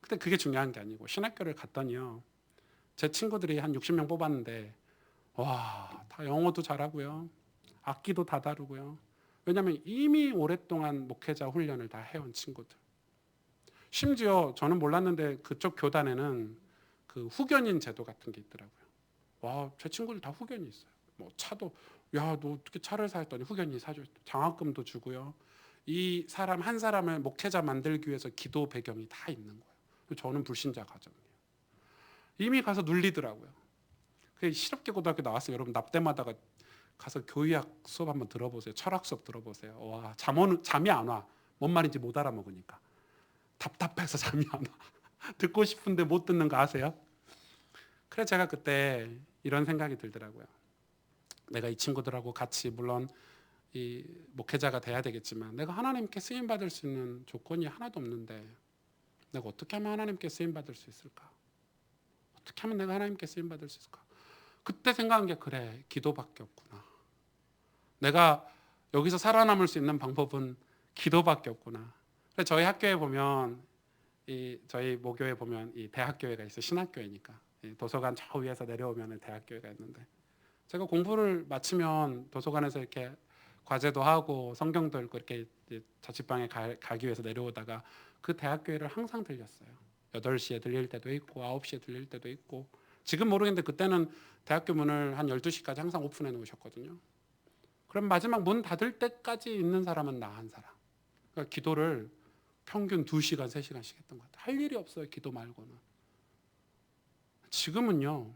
근데 그게 중요한 게 아니고 신학교를 갔더니요. 제 친구들이 한 60명 뽑았는데 와, 다 영어도 잘하고요. 악기도 다 다루고요. 왜냐하면 이미 오랫동안 목회자 훈련을 다 해온 친구들. 심지어 저는 몰랐는데 그쪽 교단에는 그 후견인 제도 같은 게 있더라고요. 와, 제 친구들 다 후견이 있어요. 뭐 차도 야, 너 어떻게 차를 사 했더니 후견이 사줘. 장학금도 주고요. 이 사람 한 사람을 목회자 만들기 위해서 기도 배경이 다 있는 거예요. 저는 불신자 가정이에요. 이미 가서 눌리더라고요. 실업계 고등학교 나왔어요. 여러분 납땜하다가 가서 교의학 수업 한번 들어보세요. 철학 수업 들어보세요. 와, 잠이 안 와. 뭔 말인지 못 알아먹으니까. 답답해서 잠이 안 와. 듣고 싶은데 못 듣는 거 아세요? 그래서 제가 그때 이런 생각이 들더라고요. 내가 이 친구들하고 같이 물론 이 목회자가 돼야 되겠지만 내가 하나님께 쓰임 받을 수 있는 조건이 하나도 없는데 내가 어떻게 하면 하나님께 쓰임 받을 수 있을까? 어떻게 하면 내가 하나님께 쓰임 받을 수 있을까? 그때 생각한 게 그래, 기도밖에 없구나. 내가 여기서 살아남을 수 있는 방법은 기도밖에 없구나. 그래서 저희 학교에 보면 저희 모교에 보면 이 대학교회가 있어요. 신학교회니까 도서관 저 위에서 내려오면 대학교회가 있는데 제가 공부를 마치면 도서관에서 이렇게 과제도 하고 성경도 읽고 이렇게 자취방에 가기 위해서 내려오다가 그 대학교회를 항상 들렸어요. 8시에 들릴 때도 있고 9시에 들릴 때도 있고 지금 모르겠는데 그때는 대학교 문을 한 12시까지 항상 오픈해 놓으셨거든요. 그럼 마지막 문 닫을 때까지 있는 사람은 나 한 사람. 그러니까 기도를 평균 2시간, 3시간씩 했던 것 같아요. 할 일이 없어요. 기도 말고는. 지금은요.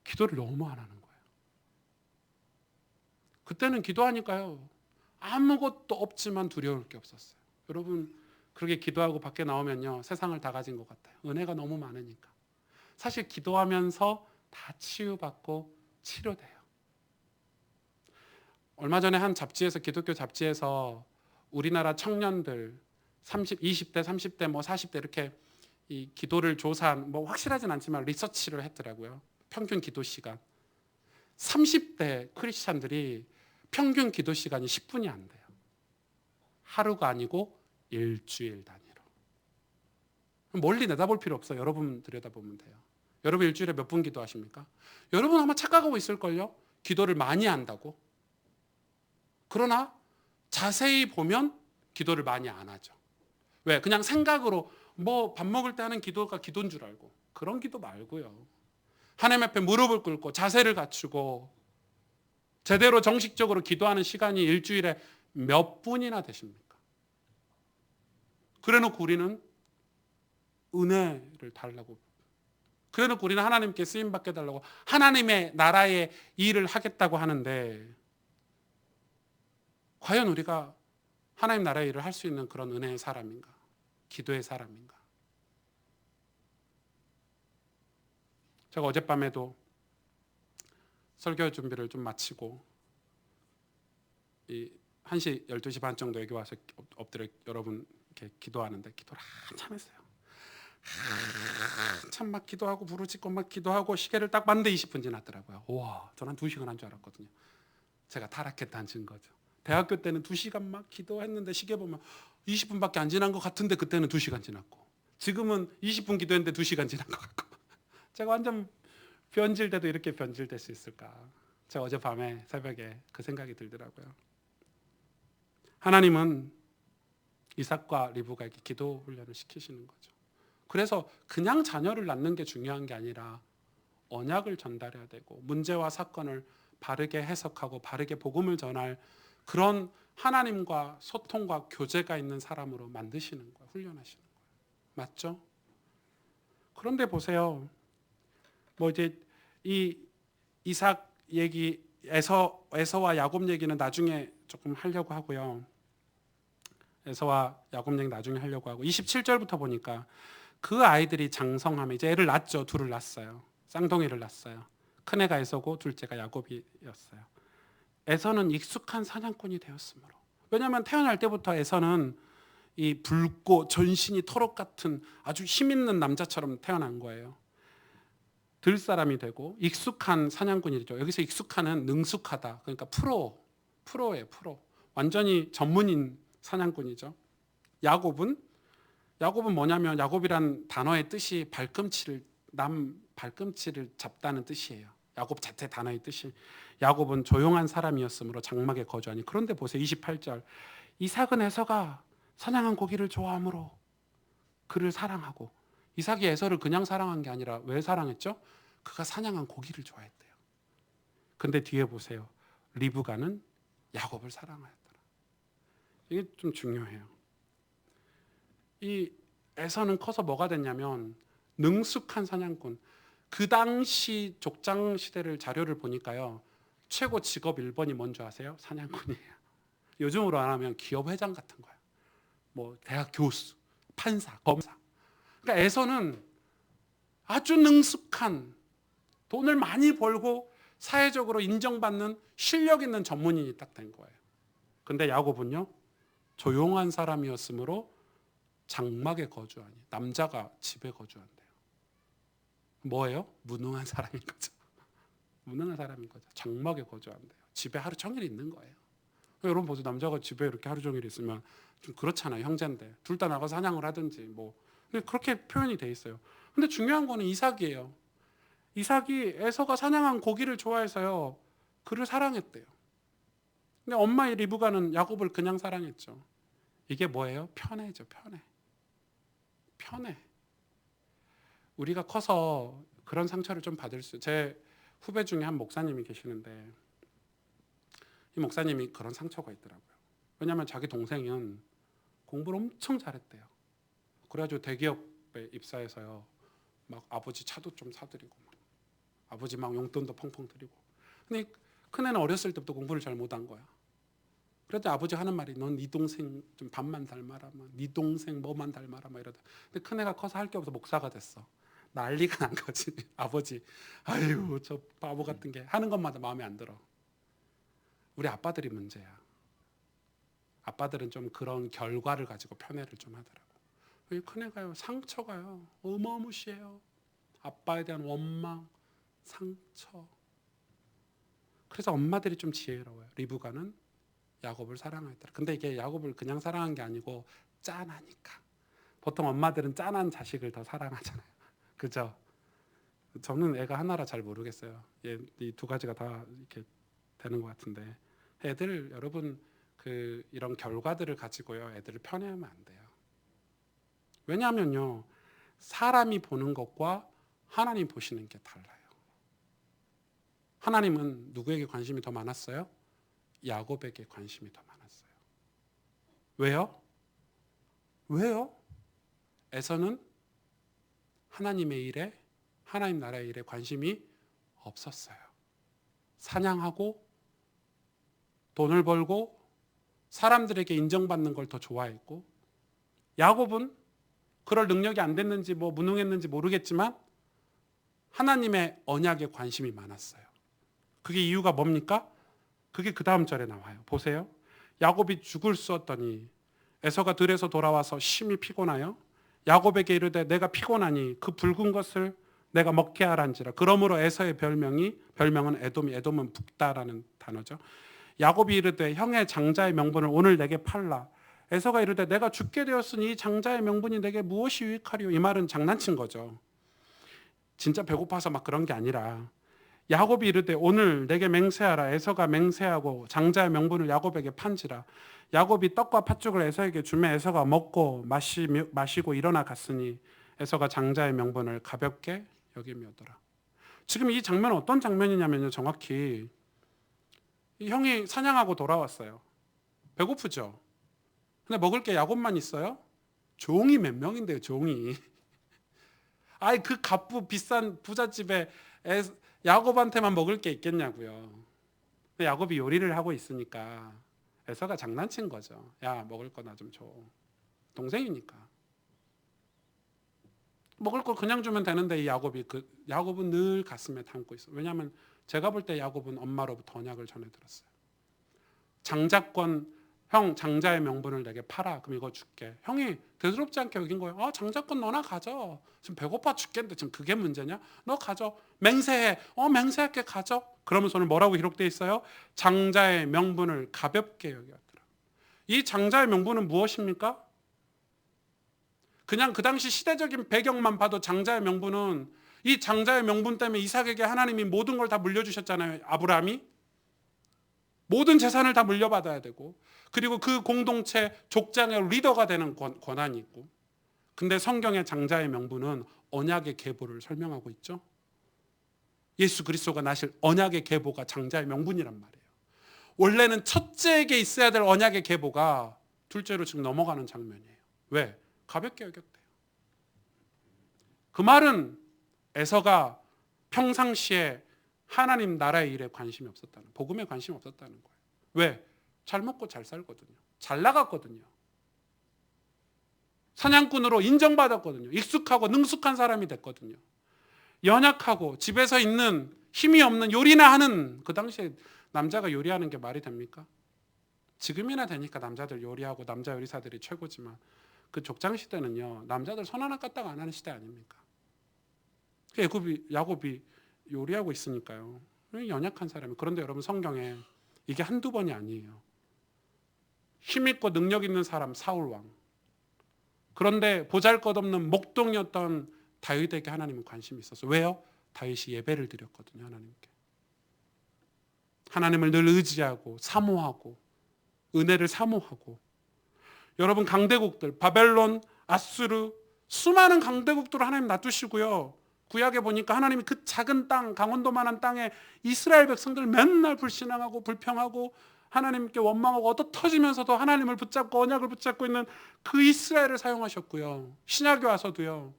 기도를 너무 안 하는 거예요. 그때는 기도하니까요. 아무것도 없지만 두려울 게 없었어요. 여러분 그렇게 기도하고 밖에 나오면요. 세상을 다 가진 것 같아요. 은혜가 너무 많으니까. 사실 기도하면서 다 치유받고 치료돼요. 얼마 전에 한 잡지에서 기독교 잡지에서 우리나라 청년들 20대, 30대, 뭐 40대 이렇게 이 기도를 조사한 뭐 확실하진 않지만 리서치를 했더라고요. 평균 기도 시간. 30대 크리스찬들이 평균 기도 시간이 10분이 안 돼요. 하루가 아니고 일주일 단위로. 멀리 내다볼 필요 없어요. 여러분 들여다보면 돼요. 여러분 일주일에 몇 분 기도하십니까? 여러분 아마 착각하고 있을걸요. 기도를 많이 한다고. 그러나 자세히 보면 기도를 많이 안 하죠. 왜? 그냥 생각으로 뭐 밥 먹을 때 하는 기도가 기도인 줄 알고. 그런 기도 말고요. 하나님 앞에 무릎을 꿇고 자세를 갖추고 제대로 정식적으로 기도하는 시간이 일주일에 몇 분이나 되십니까? 그래놓고 우리는 은혜를 달라고. 그래놓고 우리는 하나님께 쓰임받게 달라고 하나님의 나라의 일을 하겠다고 하는데 과연 우리가 하나님 나라의 일을 할 수 있는 그런 은혜의 사람인가? 기도의 사람인가? 제가 어젯밤에도 설교 준비를 좀 마치고 1시, 12시 반 정도 여기 와서 엎드려 여러분 이렇게 기도하는데 기도를 한참 했어요. 한참 막 기도하고 부르짖고 막 기도하고 시계를 딱 봤는데 20분 지났더라고요. 와, 저는 2시간 한 줄 알았거든요. 제가 타락했다는 증거죠. 대학교 때는 2시간 막 기도했는데 시계 보면 20분밖에 안 지난 것 같은데 그때는 2시간 지났고, 지금은 20분 기도했는데 2시간 지난 것 같고 제가 완전 변질돼도 이렇게 변질될 수 있을까? 제가 어젯밤에 새벽에 그 생각이 들더라고요. 하나님은 이삭과 리브가에게 기도 훈련을 시키시는 거죠. 그래서 그냥 자녀를 낳는 게 중요한 게 아니라 언약을 전달해야 되고 문제와 사건을 바르게 해석하고 바르게 복음을 전할 그런 하나님과 소통과 교제가 있는 사람으로 만드시는 거예요. 훈련하시는 거예요. 맞죠? 그런데 보세요. 뭐 이제 이 이삭 얘기, 에서와 야곱 얘기는 나중에 조금 하려고 하고요. 에서와 야곱 얘기 나중에 하려고 하고 27절부터 보니까 그 아이들이 장성하면 이제 애를 낳았죠. 둘을 낳았어요. 쌍둥이를 낳았어요. 큰애가 에서고 둘째가 야곱이었어요. 에서는 익숙한 사냥꾼이 되었으므로. 왜냐하면 태어날 때부터 에서는 이 붉고 전신이 토록 같은 아주 힘 있는 남자처럼 태어난 거예요. 들 사람이 되고 익숙한 사냥꾼이죠. 여기서 익숙한은 능숙하다. 그러니까 프로예요. 프로. 완전히 전문인 사냥꾼이죠. 야곱은 뭐냐면 야곱이란 단어의 뜻이 남 발꿈치를 잡다는 뜻이에요. 야곱 자체 단어의 뜻이. 야곱은 조용한 사람이었으므로 장막에 거주하니. 그런데 보세요. 28절. 이삭은 에서가 사냥한 고기를 좋아하므로 그를 사랑하고. 이삭이 에서를 그냥 사랑한 게 아니라 왜 사랑했죠? 그가 사냥한 고기를 좋아했대요. 근데 뒤에 보세요. 리브가는 야곱을 사랑하였더라. 이게 좀 중요해요. 이 에서는 커서 뭐가 됐냐면 능숙한 사냥꾼. 그 당시 족장 시대를 자료를 보니까요. 최고 직업 1번이 뭔지 아세요? 사냥꾼이에요. 요즘으로 안 하면 기업 회장 같은 거예요. 뭐 대학 교수, 판사, 검사. 그러니까 에서는 아주 능숙한, 돈을 많이 벌고 사회적으로 인정받는 실력 있는 전문인이 딱 된 거예요. 근데 야곱은요. 조용한 사람이었으므로 장막에 거주하니. 남자가 집에 거주한대요. 뭐예요? 무능한 사람인 거죠. 무능한 사람인 거죠. 장막에 거주한대요. 집에 하루 종일 있는 거예요. 여러분 보세요. 남자가 집에 이렇게 하루 종일 있으면 좀 그렇잖아요. 형제인데 둘 다 나가서 사냥을 하든지 뭐. 근데 그렇게 표현이 돼 있어요. 근데 중요한 거는 이삭이에요. 이삭이 에서가 사냥한 고기를 좋아해서요. 그를 사랑했대요. 근데 엄마 리브가는 야곱을 그냥 사랑했죠. 이게 뭐예요? 편애죠. 편애. 우리가 커서 그런 상처를 좀 받을 제 후배 중에 한 목사님이 계시는데 이 목사님이 그런 상처가 있더라고요. 왜냐하면 자기 동생은 공부를 엄청 잘했대요. 그래가지고 대기업에 입사해서요. 막 아버지 차도 좀 사드리고 막 아버지 막 용돈도 펑펑 드리고. 근데 큰애는 어렸을 때부터 공부를 잘 못한 거야. 그래도 아버지 하는 말이 넌 네 동생 좀 반만 닮아라, 네 동생 뭐만 닮아라 막 이러다. 근데 큰애가 커서 할 게 없어 목사가 됐어. 난리가 난 거지. 아버지, 아유 저 바보 같은 게 하는 것마다 마음에 안 들어. 우리 아빠들이 문제야. 아빠들은 좀 그런 결과를 가지고 편애를 좀 하더라고. 이 큰애가요 상처가요 어마무시해요. 아빠에 대한 원망, 상처. 그래서 엄마들이 좀 지혜로워요. 리브가는 야곱을 사랑하였더라. 근데 이게 야곱을 그냥 사랑한 게 아니고 짠하니까. 보통 엄마들은 짠한 자식을 더 사랑하잖아요. 그죠? 저는 애가 하나라 잘 모르겠어요. 이 두 가지가 다 이렇게 되는 것 같은데 애들 여러분 이런 결과들을 가지고요 애들을 편애하면 안 돼요. 왜냐하면요 사람이 보는 것과 하나님 보시는 게 달라요. 하나님은 누구에게 관심이 더 많았어요? 야곱에게 관심이 더 많았어요. 왜요? 에서는 하나님의 일에 하나님 나라의 일에 관심이 없었어요. 사냥하고 돈을 벌고 사람들에게 인정받는 걸 더 좋아했고, 야곱은 그럴 능력이 안 됐는지 뭐 무능했는지 모르겠지만 하나님의 언약에 관심이 많았어요. 그게 이유가 뭡니까? 그게 그 다음 절에 나와요. 보세요. 야곱이 죽을 쑤었더니 에서가 들에서 돌아와서 심히 피곤하여 야곱에게 이르되 내가 피곤하니 그 붉은 것을 내가 먹게 하란지라. 그러므로 에서의 별명은 에돔은 붓다라는 단어죠. 야곱이 이르되 형의 장자의 명분을 오늘 내게 팔라. 에서가 이르되 내가 죽게 되었으니 이 장자의 명분이 내게 무엇이 유익하리요. 이 말은 장난친 거죠. 진짜 배고파서 막 그런 게 아니라 야곱이 이르되 오늘 내게 맹세하라. 에서가 맹세하고 장자의 명분을 야곱에게 판지라. 야곱이 떡과 팥죽을 에서에게 주매 에서가 먹고 마시고 일어나 갔으니 에서가 장자의 명분을 가볍게 여김이었더라. 지금 이 장면은 어떤 장면이냐면요, 정확히 이 형이 사냥하고 돌아왔어요. 배고프죠? 근데 먹을 게 야곱만 있어요? 종이 몇 명인데요, 종이. 아이 그 값부 비싼 부잣집에 야곱한테만 먹을 게 있겠냐고요. 근데 야곱이 요리를 하고 있으니까 에서가 장난친 거죠. 야, 먹을 거 나 좀 줘. 동생이니까. 먹을 거 그냥 주면 되는데 이 야곱은 늘 가슴에 담고 있어. 왜냐하면 제가 볼 때 야곱은 엄마로부터 언약을 전해 들었어요. 장자권, 형 장자의 명분을 내게 팔아. 그럼 이거 줄게. 형이 대수롭지 않게 여긴 거예요. 장자권 너나 가져. 지금 배고파 죽겠는데 지금 그게 문제냐? 너 가져. 맹세해. 맹세할게 가져. 그러면서 오늘 뭐라고 기록되어 있어요? 장자의 명분을 가볍게 여겼더라. 이 장자의 명분은 무엇입니까? 그냥 그 당시 시대적인 배경만 봐도 장자의 명분은 이 장자의 명분 때문에 이삭에게 하나님이 모든 걸 다 물려주셨잖아요. 아브라함이 모든 재산을 다 물려받아야 되고, 그리고 그 공동체 족장의 리더가 되는 권한이 있고. 근데 성경의 장자의 명분은 언약의 계보를 설명하고 있죠. 예수 그리스도가 나실 언약의 계보가 장자의 명분이란 말이에요. 원래는 첫째에게 있어야 될 언약의 계보가 둘째로 지금 넘어가는 장면이에요. 왜? 가볍게 여겼대요. 그 말은 에서가 평상시에 하나님 나라의 일에 관심이 없었다는, 복음에 관심이 없었다는 거예요. 왜? 잘 먹고 잘 살거든요. 잘 나갔거든요. 사냥꾼으로 인정받았거든요. 익숙하고 능숙한 사람이 됐거든요. 연약하고 집에서 있는 힘이 없는 요리나 하는, 그 당시에 남자가 요리하는 게 말이 됩니까? 지금이나 되니까 남자들 요리하고 남자 요리사들이 최고지만 그 족장 시대는요, 남자들 손 하나 까딱 안 하는 시대 아닙니까? 야곱이 요리하고 있으니까요. 연약한 사람이. 그런데 여러분, 성경에 이게 한두 번이 아니에요. 힘있고 능력 있는 사람 사울 왕. 그런데 보잘것없는 목동이었던 다윗에게 하나님은 관심이 있었어요. 왜요? 다윗이 예배를 드렸거든요, 하나님께. 하나님을 늘 의지하고 사모하고 은혜를 사모하고. 여러분, 강대국들 바벨론, 아수르, 수많은 강대국들을 하나님 놔두시고요. 구약에 보니까 하나님이 그 작은 땅, 강원도만한 땅에 이스라엘 백성들 맨날 불신앙하고 불평하고 하나님께 원망하고 얻어터지면서도 하나님을 붙잡고 언약을 붙잡고 있는 그 이스라엘을 사용하셨고요. 신약에 와서도요,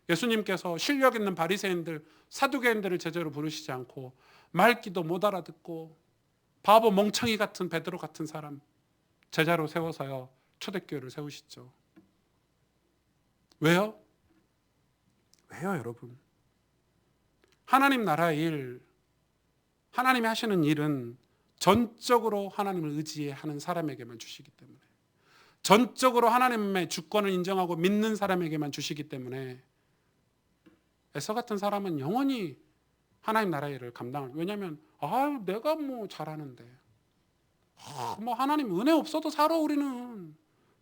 예수님께서 실력 있는 바리새인들, 사두개인들을 제자로 부르시지 않고 말기도 못 알아듣고 바보 멍청이 같은 베드로 같은 사람 제자로 세워서요, 초대교회를 세우시죠. 왜요? 왜요, 여러분? 하나님 나라의 일, 하나님이 하시는 일은 전적으로 하나님을 의지하는 사람에게만 주시기 때문에, 전적으로 하나님의 주권을 인정하고 믿는 사람에게만 주시기 때문에 에서 같은 사람은 영원히 하나님 나라의 일을 감당을. 왜냐하면 내가 뭐 잘하는데, 뭐 하나님 은혜 없어도 살아. 우리는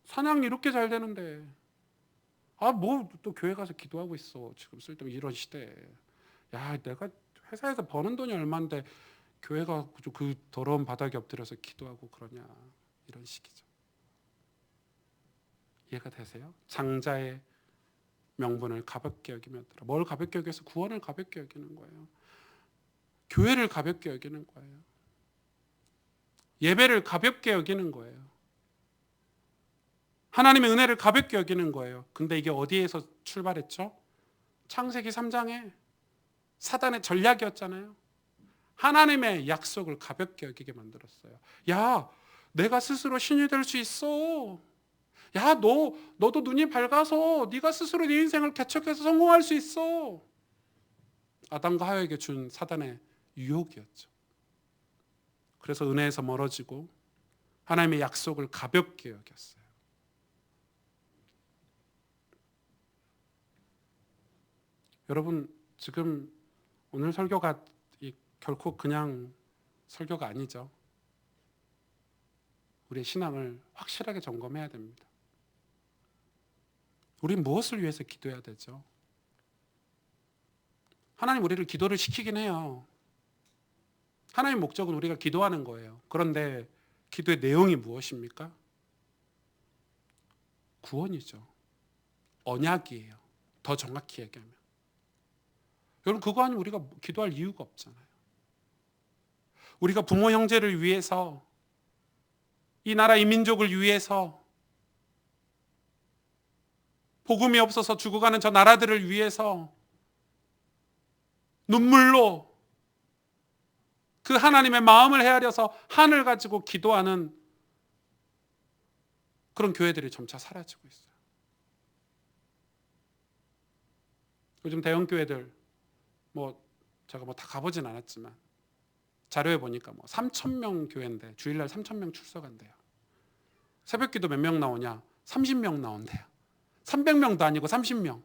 사냥 이렇게 잘 되는데, 뭐 또 교회 가서 기도하고 있어. 지금 쓸데없는 이런 시대에. 야, 내가 회사에서 버는 돈이 얼마인데 교회 가서 그 더러운 바닥에 엎드려서 기도하고 그러냐. 이런 식이죠. 이해가 되세요? 장자의 명분을 가볍게 여기면, 뭘 가볍게 여겨서? 구원을 가볍게 여기는 거예요. 교회를 가볍게 여기는 거예요. 예배를 가볍게 여기는 거예요. 하나님의 은혜를 가볍게 여기는 거예요. 근데 이게 어디에서 출발했죠? 창세기 3장에 사단의 전략이었잖아요. 하나님의 약속을 가볍게 여기게 만들었어요. 야, 내가 스스로 신이 될 수 있어. 야, 너도 눈이 밝아서 네가 스스로 네 인생을 개척해서 성공할 수 있어. 아담과 하와에게 준 사단의 유혹이었죠. 그래서 은혜에서 멀어지고 하나님의 약속을 가볍게 여겼어요. 여러분 지금 오늘 설교가 결코 그냥 설교가 아니죠. 우리의 신앙을 확실하게 점검해야 됩니다. 우린 무엇을 위해서 기도해야 되죠? 하나님 우리를 기도를 시키긴 해요. 하나님 목적은 우리가 기도하는 거예요. 그런데 기도의 내용이 무엇입니까? 구원이죠. 언약이에요. 더 정확히 얘기하면. 여러분 그거 아니면 우리가 기도할 이유가 없잖아요. 우리가 부모 형제를 위해서, 이 나라 이 민족을 위해서, 복음이 없어서 죽어가는 저 나라들을 위해서 눈물로 그 하나님의 마음을 헤아려서 한을 가지고 기도하는 그런 교회들이 점차 사라지고 있어요. 요즘 대형 교회들 제가 다 가보진 않았지만 자료에 보니까 3,000명 교회인데 주일날 3,000명 출석한대요. 새벽기도 몇 명 나오냐? 30명 나온대요. 300명도 아니고 30명.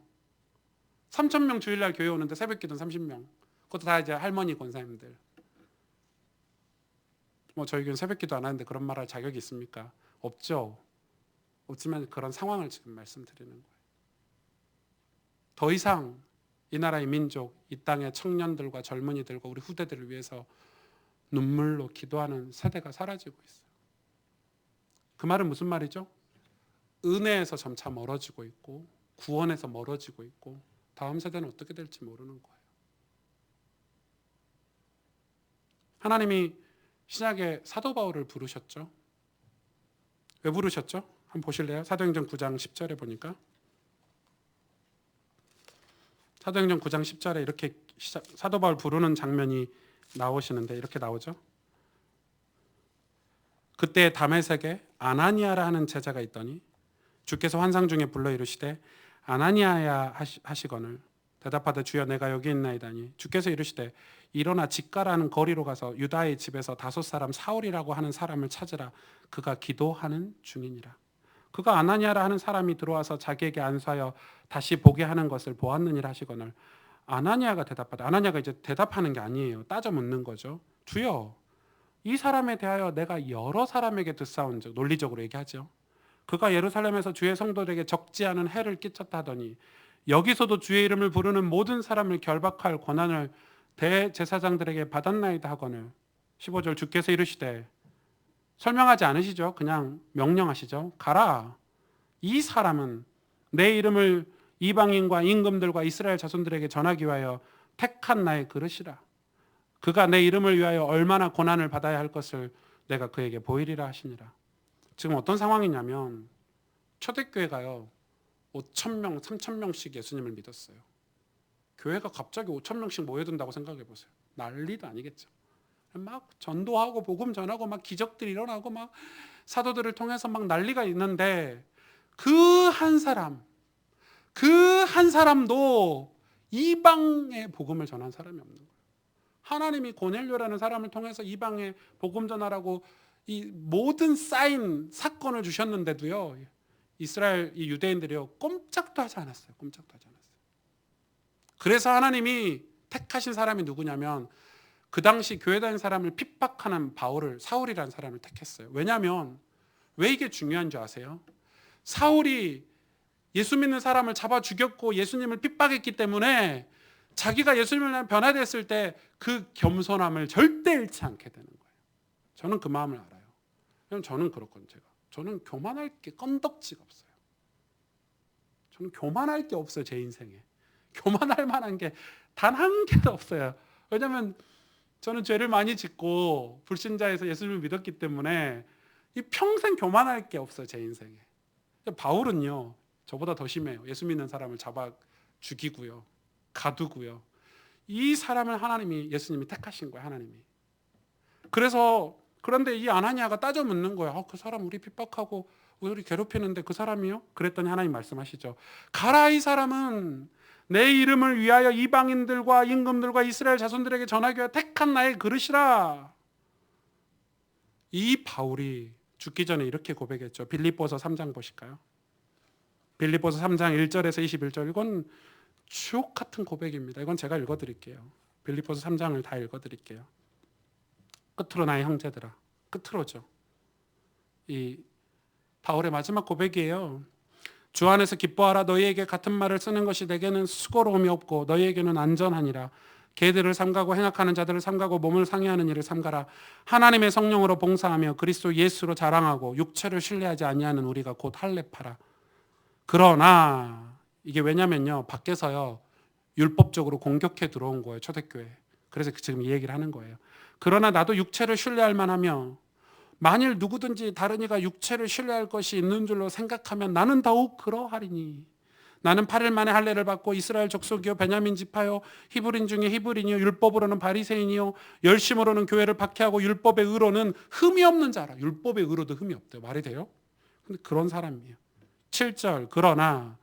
3,000명 주일날 교회 오는데 새벽기도는 30명. 그것도 다 이제 할머니 권사님들. 저희 교회는 새벽기도 안 하는데 그런 말할 자격이 있습니까? 없죠. 없지만 그런 상황을 지금 말씀드리는 거예요. 더 이상 이 나라의 민족, 이 땅의 청년들과 젊은이들과 우리 후대들을 위해서 눈물로 기도하는 세대가 사라지고 있어요. 그 말은 무슨 말이죠? 은혜에서 점차 멀어지고 있고 구원에서 멀어지고 있고 다음 세대는 어떻게 될지 모르는 거예요. 하나님이 신약에 사도 바울을 부르셨죠. 왜 부르셨죠? 한번 보실래요? 사도행전 9장 10절에 보니까 사도행전 9장 10절에 이렇게 사도 바울 부르는 장면이 나오시는데 이렇게 나오죠. 그때 다메섹에 아나니아라 하는 제자가 있더니 주께서 환상 중에 불러 이르시되 아나니아야 하시거늘 대답하되 주여 내가 여기 있나이다니 주께서 이르시되 일어나 직가라는 거리로 가서 유다의 집에서 다섯 사람 사울이라고 하는 사람을 찾으라 그가 기도하는 중이니라. 그가 아나니아라 하는 사람이 들어와서 자기에게 안수하여 다시 보게 하는 것을 보았느니라 하시거늘 아나니아가 대답하되 아나니아가 이제 대답하는 게 아니에요. 따져 묻는 거죠. 주여 이 사람에 대하여 내가 여러 사람에게 듣사온즉 논리적으로 얘기하죠. 그가 예루살렘에서 주의 성도들에게 적지 않은 해를 끼쳤다 하더니 여기서도 주의 이름을 부르는 모든 사람을 결박할 권한을 대제사장들에게 받았나이다 하거늘 15절 주께서 이르시되 설명하지 않으시죠. 그냥 명령하시죠. 가라. 이 사람은 내 이름을 이방인과 임금들과 이스라엘 자손들에게 전하기 위하여 택한 나의 그릇이라. 그가 내 이름을 위하여 얼마나 고난을 받아야 할 것을 내가 그에게 보이리라 하시니라. 지금 어떤 상황이냐면 초대교회가요 5,000명, 3,000명씩 예수님을 믿었어요. 교회가 갑자기 5,000명씩 모여든다고 생각해 보세요. 난리도 아니겠죠. 막 전도하고 복음 전하고 막 기적들이 일어나고 막 사도들을 통해서 막 난리가 있는데 그 한 사람도 이방의 복음을 전한 사람이 없는 거예요. 하나님이 고넬료라는 사람을 통해서 이방에 복음 전하라고 이 모든 사인 사건을 주셨는데도요. 이스라엘 이 유대인들이요 꼼짝도 하지 않았어요. 꼼짝도 하지 않았어요. 그래서 하나님이 택하신 사람이 누구냐면 그 당시 교회 다니는 사람을 핍박하는 사울이라는 사람을 택했어요. 왜냐하면 왜 이게 중요한 줄 아세요? 사울이 예수 믿는 사람을 잡아 죽였고 예수님을 핍박했기 때문에 자기가 예수님을 변화됐을 때 그 겸손함을 절대 잃지 않게 되는 거예요. 저는 그 마음을 알아요. 왜냐면 저는 그렇거든요. 저는 교만할 게 건덕지가 없어요. 저는 교만할 게 없어요. 제 인생에. 교만할 만한 게 단 한 개도 없어요. 왜냐하면 저는 죄를 많이 짓고 불신자에서 예수님을 믿었기 때문에 이 평생 교만할 게 없어요. 제 인생에. 바울은요. 저보다 더 심해요. 예수 믿는 사람을 잡아 죽이고요. 가두고요. 이 사람을 예수님이 택하신 거예요. 하나님이. 그런데 이 아나니아가 따져 묻는 거예요. 그 사람 우리 핍박하고 우리 괴롭히는데 그 사람이요? 그랬더니 하나님 말씀하시죠. 가라 이 사람은 내 이름을 위하여 이방인들과 임금들과 이스라엘 자손들에게 전하기 위하여 택한 나의 그릇이라. 이 바울이 죽기 전에 이렇게 고백했죠. 빌립보서 3장 보실까요? 빌립보서 3장 1절에서 21절. 이건 주옥 같은 고백입니다. 이건 제가 읽어드릴게요. 빌립보서 3장을 다 읽어드릴게요. 끝으로 나의 형제들아. 끝으로죠. 이 바울의 마지막 고백이에요. 주 안에서 기뻐하라. 너희에게 같은 말을 쓰는 것이 내게는 수고로움이 없고 너희에게는 안전하니라. 개들을 삼가고 행악하는 자들을 삼가고 몸을 상해하는 일을 삼가라. 하나님의 성령으로 봉사하며 그리스도 예수로 자랑하고 육체를 신뢰하지 아니하는 우리가 곧 할례파라. 그러나 이게 왜냐면요, 밖에서요 율법적으로 공격해 들어온 거예요, 초대교회. 그래서 지금 이 얘기를 하는 거예요. 그러나 나도 육체를 신뢰할 만하며 만일 누구든지 다른 이가 육체를 신뢰할 것이 있는 줄로 생각하면 나는 더욱 그러하리니. 나는 8일 만에 할례를 받고 이스라엘 족속이요 베냐민 지파요 히브리인 중에 히브리인이요 율법으로는 바리새인이요 열심으로는 교회를 박해하고 율법의 의로는 흠이 없는 자라. 율법의 의로도 흠이 없대요. 말이 돼요? 근데 그런 사람이에요. 7절 그러나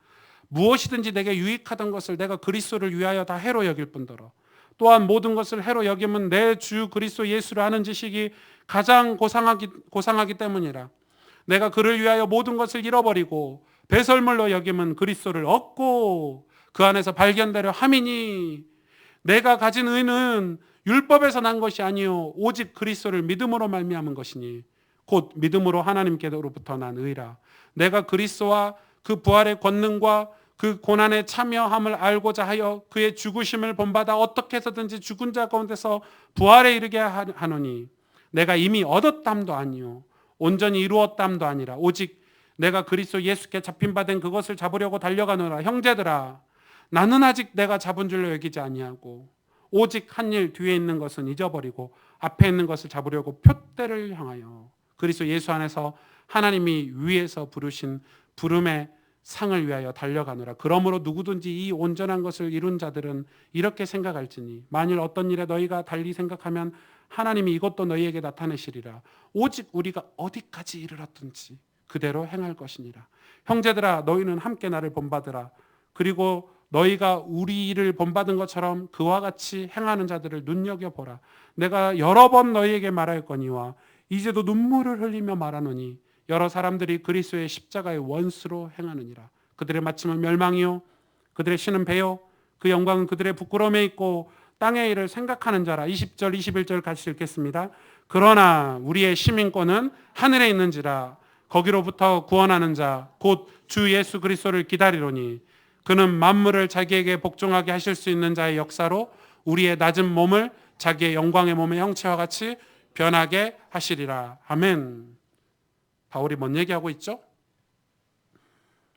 무엇이든지 내게 유익하던 것을 내가 그리스도를 위하여 다 해로 여길 뿐더러 또한 모든 것을 해로 여김은 내 주 그리스도 예수를 아는 지식이 가장 고상하기 때문이라. 내가 그를 위하여 모든 것을 잃어버리고 배설물로 여김은 그리스도를 얻고 그 안에서 발견되려 함이니 내가 가진 의는 율법에서 난 것이 아니요 오직 그리스도를 믿음으로 말미암은 것이니 곧 믿음으로 하나님께로부터 난 의라. 내가 그리스도와 그 부활의 권능과 그 고난에 참여함을 알고자 하여 그의 죽으심을 본받아 어떻게 해서든지 죽은 자 가운데서 부활에 이르게 하노니 내가 이미 얻었담도 아니요 온전히 이루었담도 아니라 오직 내가 그리스도 예수께 잡힌 바 된 그것을 잡으려고 달려가노라. 형제들아 나는 아직 내가 잡은 줄로 여기지 아니하고 오직 한 일 뒤에 있는 것은 잊어버리고 앞에 있는 것을 잡으려고 표대를 향하여 그리스도 예수 안에서 하나님이 위에서 부르신 부름의 상을 위하여 달려가노라. 그러므로 누구든지 이 온전한 것을 이룬 자들은 이렇게 생각할지니 만일 어떤 일에 너희가 달리 생각하면 하나님이 이것도 너희에게 나타내시리라. 오직 우리가 어디까지 이르렀든지 그대로 행할 것이니라. 형제들아 너희는 함께 나를 본받으라. 그리고 너희가 우리를 본받은 것처럼 그와 같이 행하는 자들을 눈여겨보라. 내가 여러 번 너희에게 말하였거니와 이제도 눈물을 흘리며 말하노니 여러 사람들이 그리스도의 십자가의 원수로 행하느니라. 그들의 마침은 멸망이요 그들의 신은 배요 그 영광은 그들의 부끄러움에 있고 땅의 일을 생각하는 자라. 20절 21절 같이 읽겠습니다. 그러나 우리의 시민권은 하늘에 있는지라. 거기로부터 구원하는 자 곧 주 예수 그리스도를 기다리노니 그는 만물을 자기에게 복종하게 하실 수 있는 자의 역사로 우리의 낮은 몸을 자기의 영광의 몸의 형체와 같이 변하게 하시리라. 아멘. 바울이 뭔 얘기하고 있죠?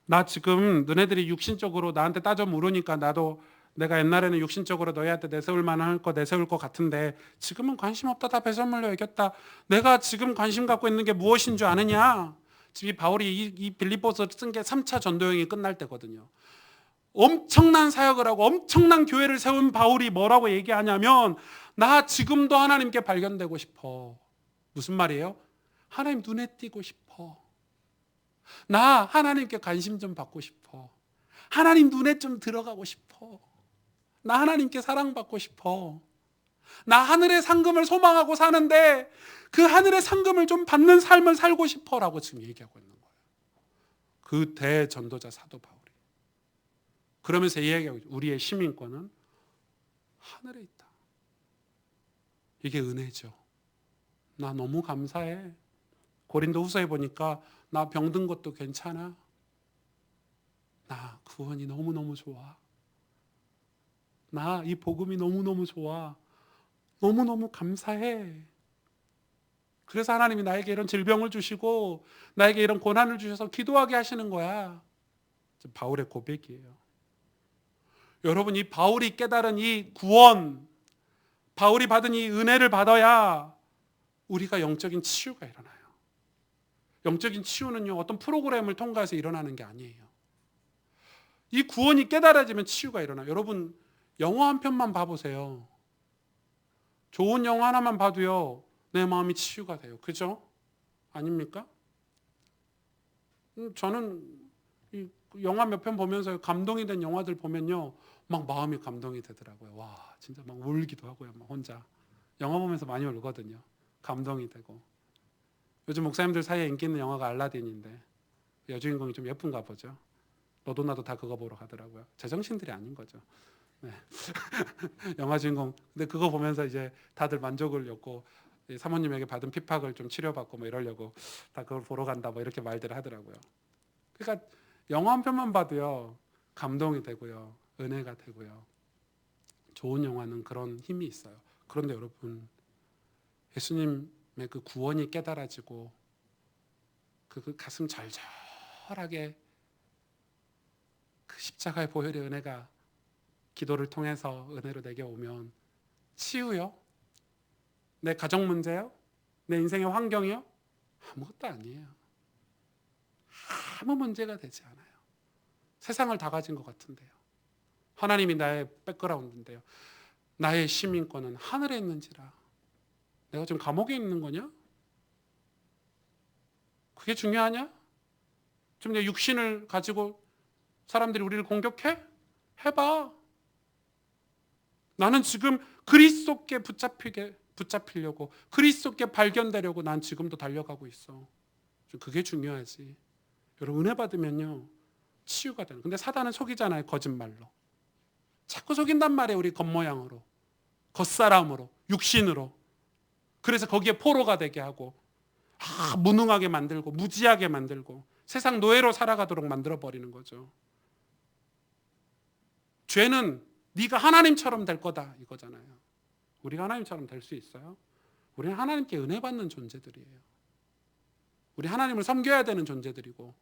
나 지금 너네들이 육신적으로 나한테 따져 물으니까 나도 내가 옛날에는 육신적으로 너희한테 내세울 만한 거 내세울 것 같은데 지금은 관심 없다. 다 배설물로 여겼다. 내가 지금 관심 갖고 있는 게 무엇인 줄 아느냐? 지금 바울이 이 빌립보서 쓴 게 3차 전도여행이 끝날 때거든요. 엄청난 사역을 하고 엄청난 교회를 세운 바울이 뭐라고 얘기하냐면 나 지금도 하나님께 발견되고 싶어. 무슨 말이에요? 하나님 눈에 띄고 싶어. 나 하나님께 관심 좀 받고 싶어. 하나님 눈에 좀 들어가고 싶어. 나 하나님께 사랑받고 싶어. 나 하늘의 상금을 소망하고 사는데 그 하늘의 상금을 좀 받는 삶을 살고 싶어라고 지금 얘기하고 있는 거예요. 그 대전도자 사도 바울이. 그러면서 얘기하고 있죠. 우리의 시민권은 하늘에 있다. 이게 은혜죠. 나 너무 감사해. 고린도 후서에 보니까 나 병든 것도 괜찮아. 나 구원이 너무너무 좋아. 나 이 복음이 너무너무 좋아. 너무너무 감사해. 그래서 하나님이 나에게 이런 질병을 주시고 나에게 이런 고난을 주셔서 기도하게 하시는 거야. 바울의 고백이에요. 여러분 이 바울이 깨달은 이 구원, 바울이 받은 이 은혜를 받아야 우리가 영적인 치유가 일어나요. 영적인 치유는요 어떤 프로그램을 통과해서 일어나는 게 아니에요. 이 구원이 깨달아지면 치유가 일어나요. 여러분 영화 한 편만 봐보세요. 좋은 영화 하나만 봐도요 내 마음이 치유가 돼요. 그죠? 아닙니까? 저는 이 영화 몇 편 보면서 감동이 된 영화들 보면요 막 마음이 감동이 되더라고요. 와 진짜 막 울기도 하고요. 막 혼자 영화 보면서 많이 울거든요. 감동이 되고. 요즘 목사님들 사이에 인기 있는 영화가 알라딘인데 여주인공이 좀 예쁜가 보죠. 너도 나도 다 그거 보러 가더라고요. 제정신들이 아닌 거죠. 네. 영화 주인공. 근데 그거 보면서 이제 다들 만족을 얻고 사모님에게 받은 핍박을 좀 치료받고 뭐 이러려고 다 그걸 보러 간다 뭐 이렇게 말들을 하더라고요. 그러니까 영화 한 편만 봐도요 감동이 되고요 은혜가 되고요 좋은 영화는 그런 힘이 있어요. 그런데 여러분 예수님의 그 구원이 깨달아지고 그 가슴 절절하게 그 십자가의 보혈의 은혜가 기도를 통해서 은혜로 내게 오면 치유요? 내 가정 문제요? 내 인생의 환경이요? 아무것도 아니에요. 아무 문제가 되지 않아요. 세상을 다 가진 것 같은데요. 하나님이 나의 백그라운드인데요. 나의 시민권은 하늘에 있는지라. 내가 지금 감옥에 있는 거냐? 그게 중요하냐? 지금 내 육신을 가지고 사람들이 우리를 공격해? 해봐. 나는 지금 그리스도께 붙잡히려고 그리스도께 발견되려고 난 지금도 달려가고 있어. 그게 중요하지. 여러분 은혜 받으면요 치유가 되는. 근데 사단은 속이잖아요. 거짓말로. 자꾸 속인단 말이에요. 우리 겉모양으로, 겉사람으로, 육신으로. 그래서 거기에 포로가 되게 하고 무능하게 만들고 무지하게 만들고 세상 노예로 살아가도록 만들어버리는 거죠. 죄는 네가 하나님처럼 될 거다 이거잖아요. 우리가 하나님처럼 될 수 있어요? 우리는 하나님께 은혜 받는 존재들이에요. 우리 하나님을 섬겨야 되는 존재들이고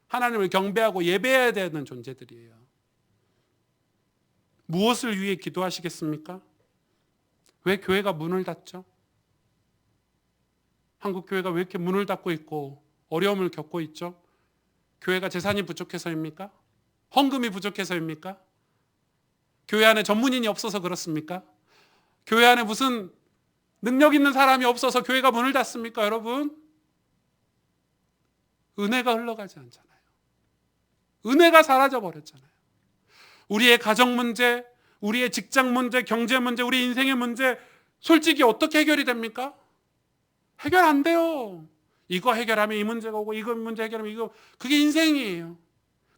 하나님을 경배하고 예배해야 되는 존재들이에요. 무엇을 위해 기도하시겠습니까? 왜 교회가 문을 닫죠? 한국 교회가 왜 이렇게 문을 닫고 있고 어려움을 겪고 있죠? 교회가 재산이 부족해서입니까? 헌금이 부족해서입니까? 교회 안에 전문인이 없어서 그렇습니까? 교회 안에 무슨 능력 있는 사람이 없어서 교회가 문을 닫습니까, 여러분? 은혜가 흘러가지 않잖아요. 은혜가 사라져 버렸잖아요. 우리의 가정 문제, 우리의 직장 문제, 경제 문제, 우리 인생의 문제 솔직히 어떻게 해결이 됩니까? 해결 안 돼요. 이거 해결하면 이 문제가 오고 이거 문제 해결하면 이거. 그게 인생이에요.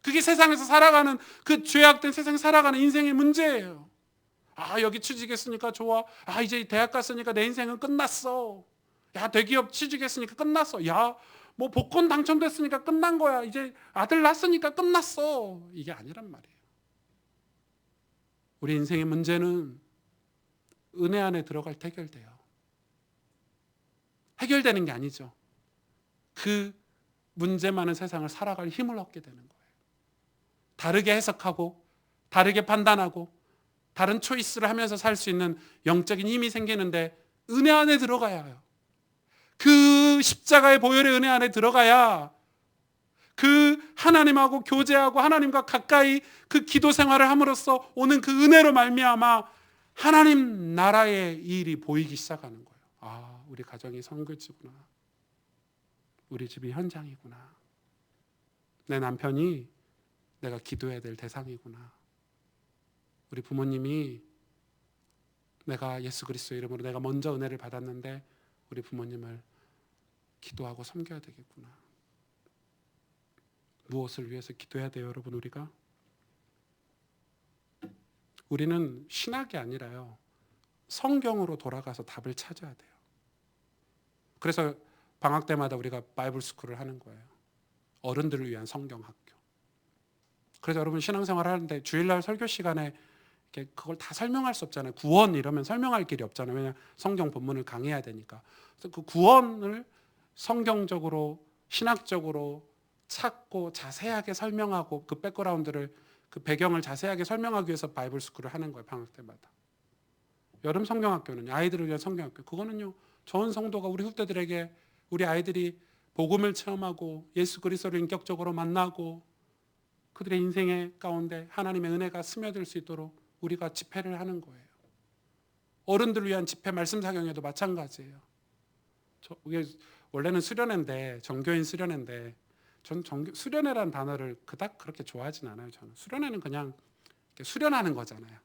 그게 세상에서 살아가는 그 죄악된 세상에 살아가는 인생의 문제예요. 아 여기 취직했으니까 좋아. 아 이제 대학 갔으니까 내 인생은 끝났어. 야 대기업 취직했으니까 끝났어. 야 뭐 복권 당첨됐으니까 끝난 거야. 이제 아들 낳았으니까 끝났어. 이게 아니란 말이에요. 우리 인생의 문제는 은혜 안에 들어갈 때 해결돼요. 해결되는 게 아니죠. 그 문제 많은 세상을 살아갈 힘을 얻게 되는 거예요. 다르게 해석하고 다르게 판단하고 다른 초이스를 하면서 살 수 있는 영적인 힘이 생기는데 은혜 안에 들어가야 해요. 그 십자가의 보혈의 은혜 안에 들어가야 그 하나님하고 교제하고 하나님과 가까이 그 기도 생활을 함으로써 오는 그 은혜로 말미암아 하나님 나라의 일이 보이기 시작하는 거예요. 아, 우리 가정이 선교지구나. 우리 집이 현장이구나. 내 남편이 내가 기도해야 될 대상이구나. 우리 부모님이 내가 예수 그리스도 이름으로 내가 먼저 은혜를 받았는데 우리 부모님을 기도하고 섬겨야 되겠구나. 무엇을 위해서 기도해야 돼요, 여러분? 우리는 신학이 아니라요. 성경으로 돌아가서 답을 찾아야 돼요. 그래서 방학 때마다 우리가 바이블 스쿨을 하는 거예요. 어른들을 위한 성경 학교. 그래서 여러분 신앙생활을 하는데 주일날 설교 시간에 그걸 다 설명할 수 없잖아요. 구원 이러면 설명할 길이 없잖아요. 왜냐하면 성경 본문을 강의해야 되니까. 그래서 그 구원을 성경적으로 신학적으로 찾고 자세하게 설명하고 그 백그라운드를 그 배경을 자세하게 설명하기 위해서 바이블 스쿨을 하는 거예요. 방학 때마다. 여름 성경학교는 아이들을 위한 성경학교. 그거는요. 좋은 성도가 우리 후대들에게 우리 아이들이 복음을 체험하고 예수 그리스도를 인격적으로 만나고 그들의 인생의 가운데 하나님의 은혜가 스며들 수 있도록 우리가 집회를 하는 거예요. 어른들을 위한 집회 말씀 사경에도 마찬가지예요. 이게 원래는 수련회인데 정교인 수련회인데 전 수련회라는 단어를 그닥 그렇게 좋아하진 않아요. 저는 수련회는 그냥 수련하는 거잖아요.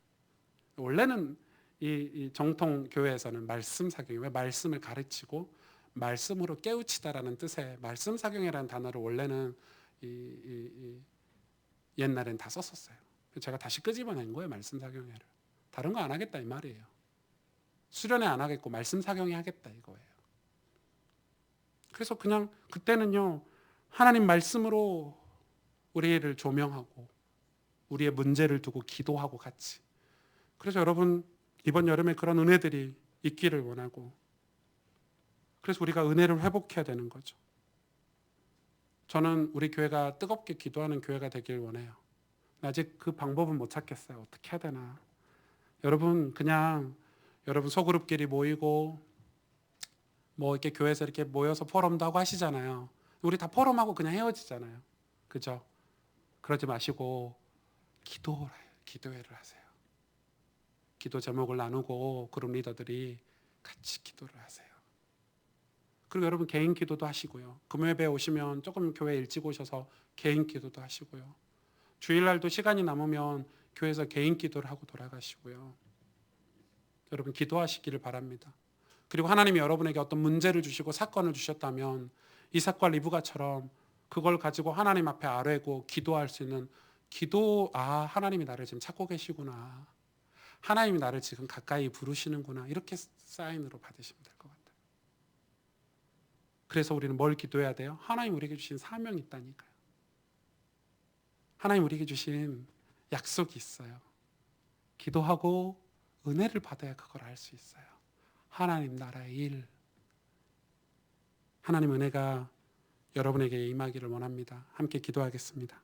원래는 이 정통 교회에서는 말씀 사경이 왜 말씀을 가르치고 말씀으로 깨우치다라는 뜻의 말씀 사경이라는 단어를 원래는 옛날엔 다 썼었어요. 제가 다시 끄집어낸 거예요. 말씀 사경회를. 다른 거 안 하겠다 이 말이에요. 수련회 안 하겠고 말씀 사경회 하겠다 이거예요. 그래서 그냥 그때는요, 하나님 말씀으로 우리를 조명하고 우리의 문제를 두고 기도하고 같이. 그래서 여러분 이번 여름에 그런 은혜들이 있기를 원하고, 그래서 우리가 은혜를 회복해야 되는 거죠. 저는 우리 교회가 뜨겁게 기도하는 교회가 되길 원해요. 아직 그 방법은 못 찾겠어요. 어떻게 해야 되나. 여러분 그냥 여러분 소그룹끼리 모이고 뭐 이렇게 교회에서 이렇게 모여서 포럼도 하고 하시잖아요. 우리 다 포럼하고 그냥 헤어지잖아요. 그죠? 그러지 마시고 기도회를 하세요. 기도 제목을 나누고 그룹 리더들이 같이 기도를 하세요. 그리고 여러분 개인 기도도 하시고요. 금요일에 오시면 조금 교회 일찍 오셔서 개인 기도도 하시고요. 주일날도 시간이 남으면 교회에서 개인 기도를 하고 돌아가시고요. 여러분 기도하시기를 바랍니다. 그리고 하나님이 여러분에게 어떤 문제를 주시고 사건을 주셨다면 이삭과 리브가처럼 그걸 가지고 하나님 앞에 아뢰고 기도할 수 있는 하나님이 나를 지금 찾고 계시구나. 하나님이 나를 지금 가까이 부르시는구나. 이렇게 사인으로 받으시면 될 것 같아요. 그래서 우리는 뭘 기도해야 돼요? 하나님 우리에게 주신 사명이 있다니까요. 하나님 우리에게 주신 약속이 있어요. 기도하고 은혜를 받아야 그걸 알 수 있어요. 하나님 나라의 일. 하나님 은혜가 여러분에게 임하기를 원합니다. 함께 기도하겠습니다.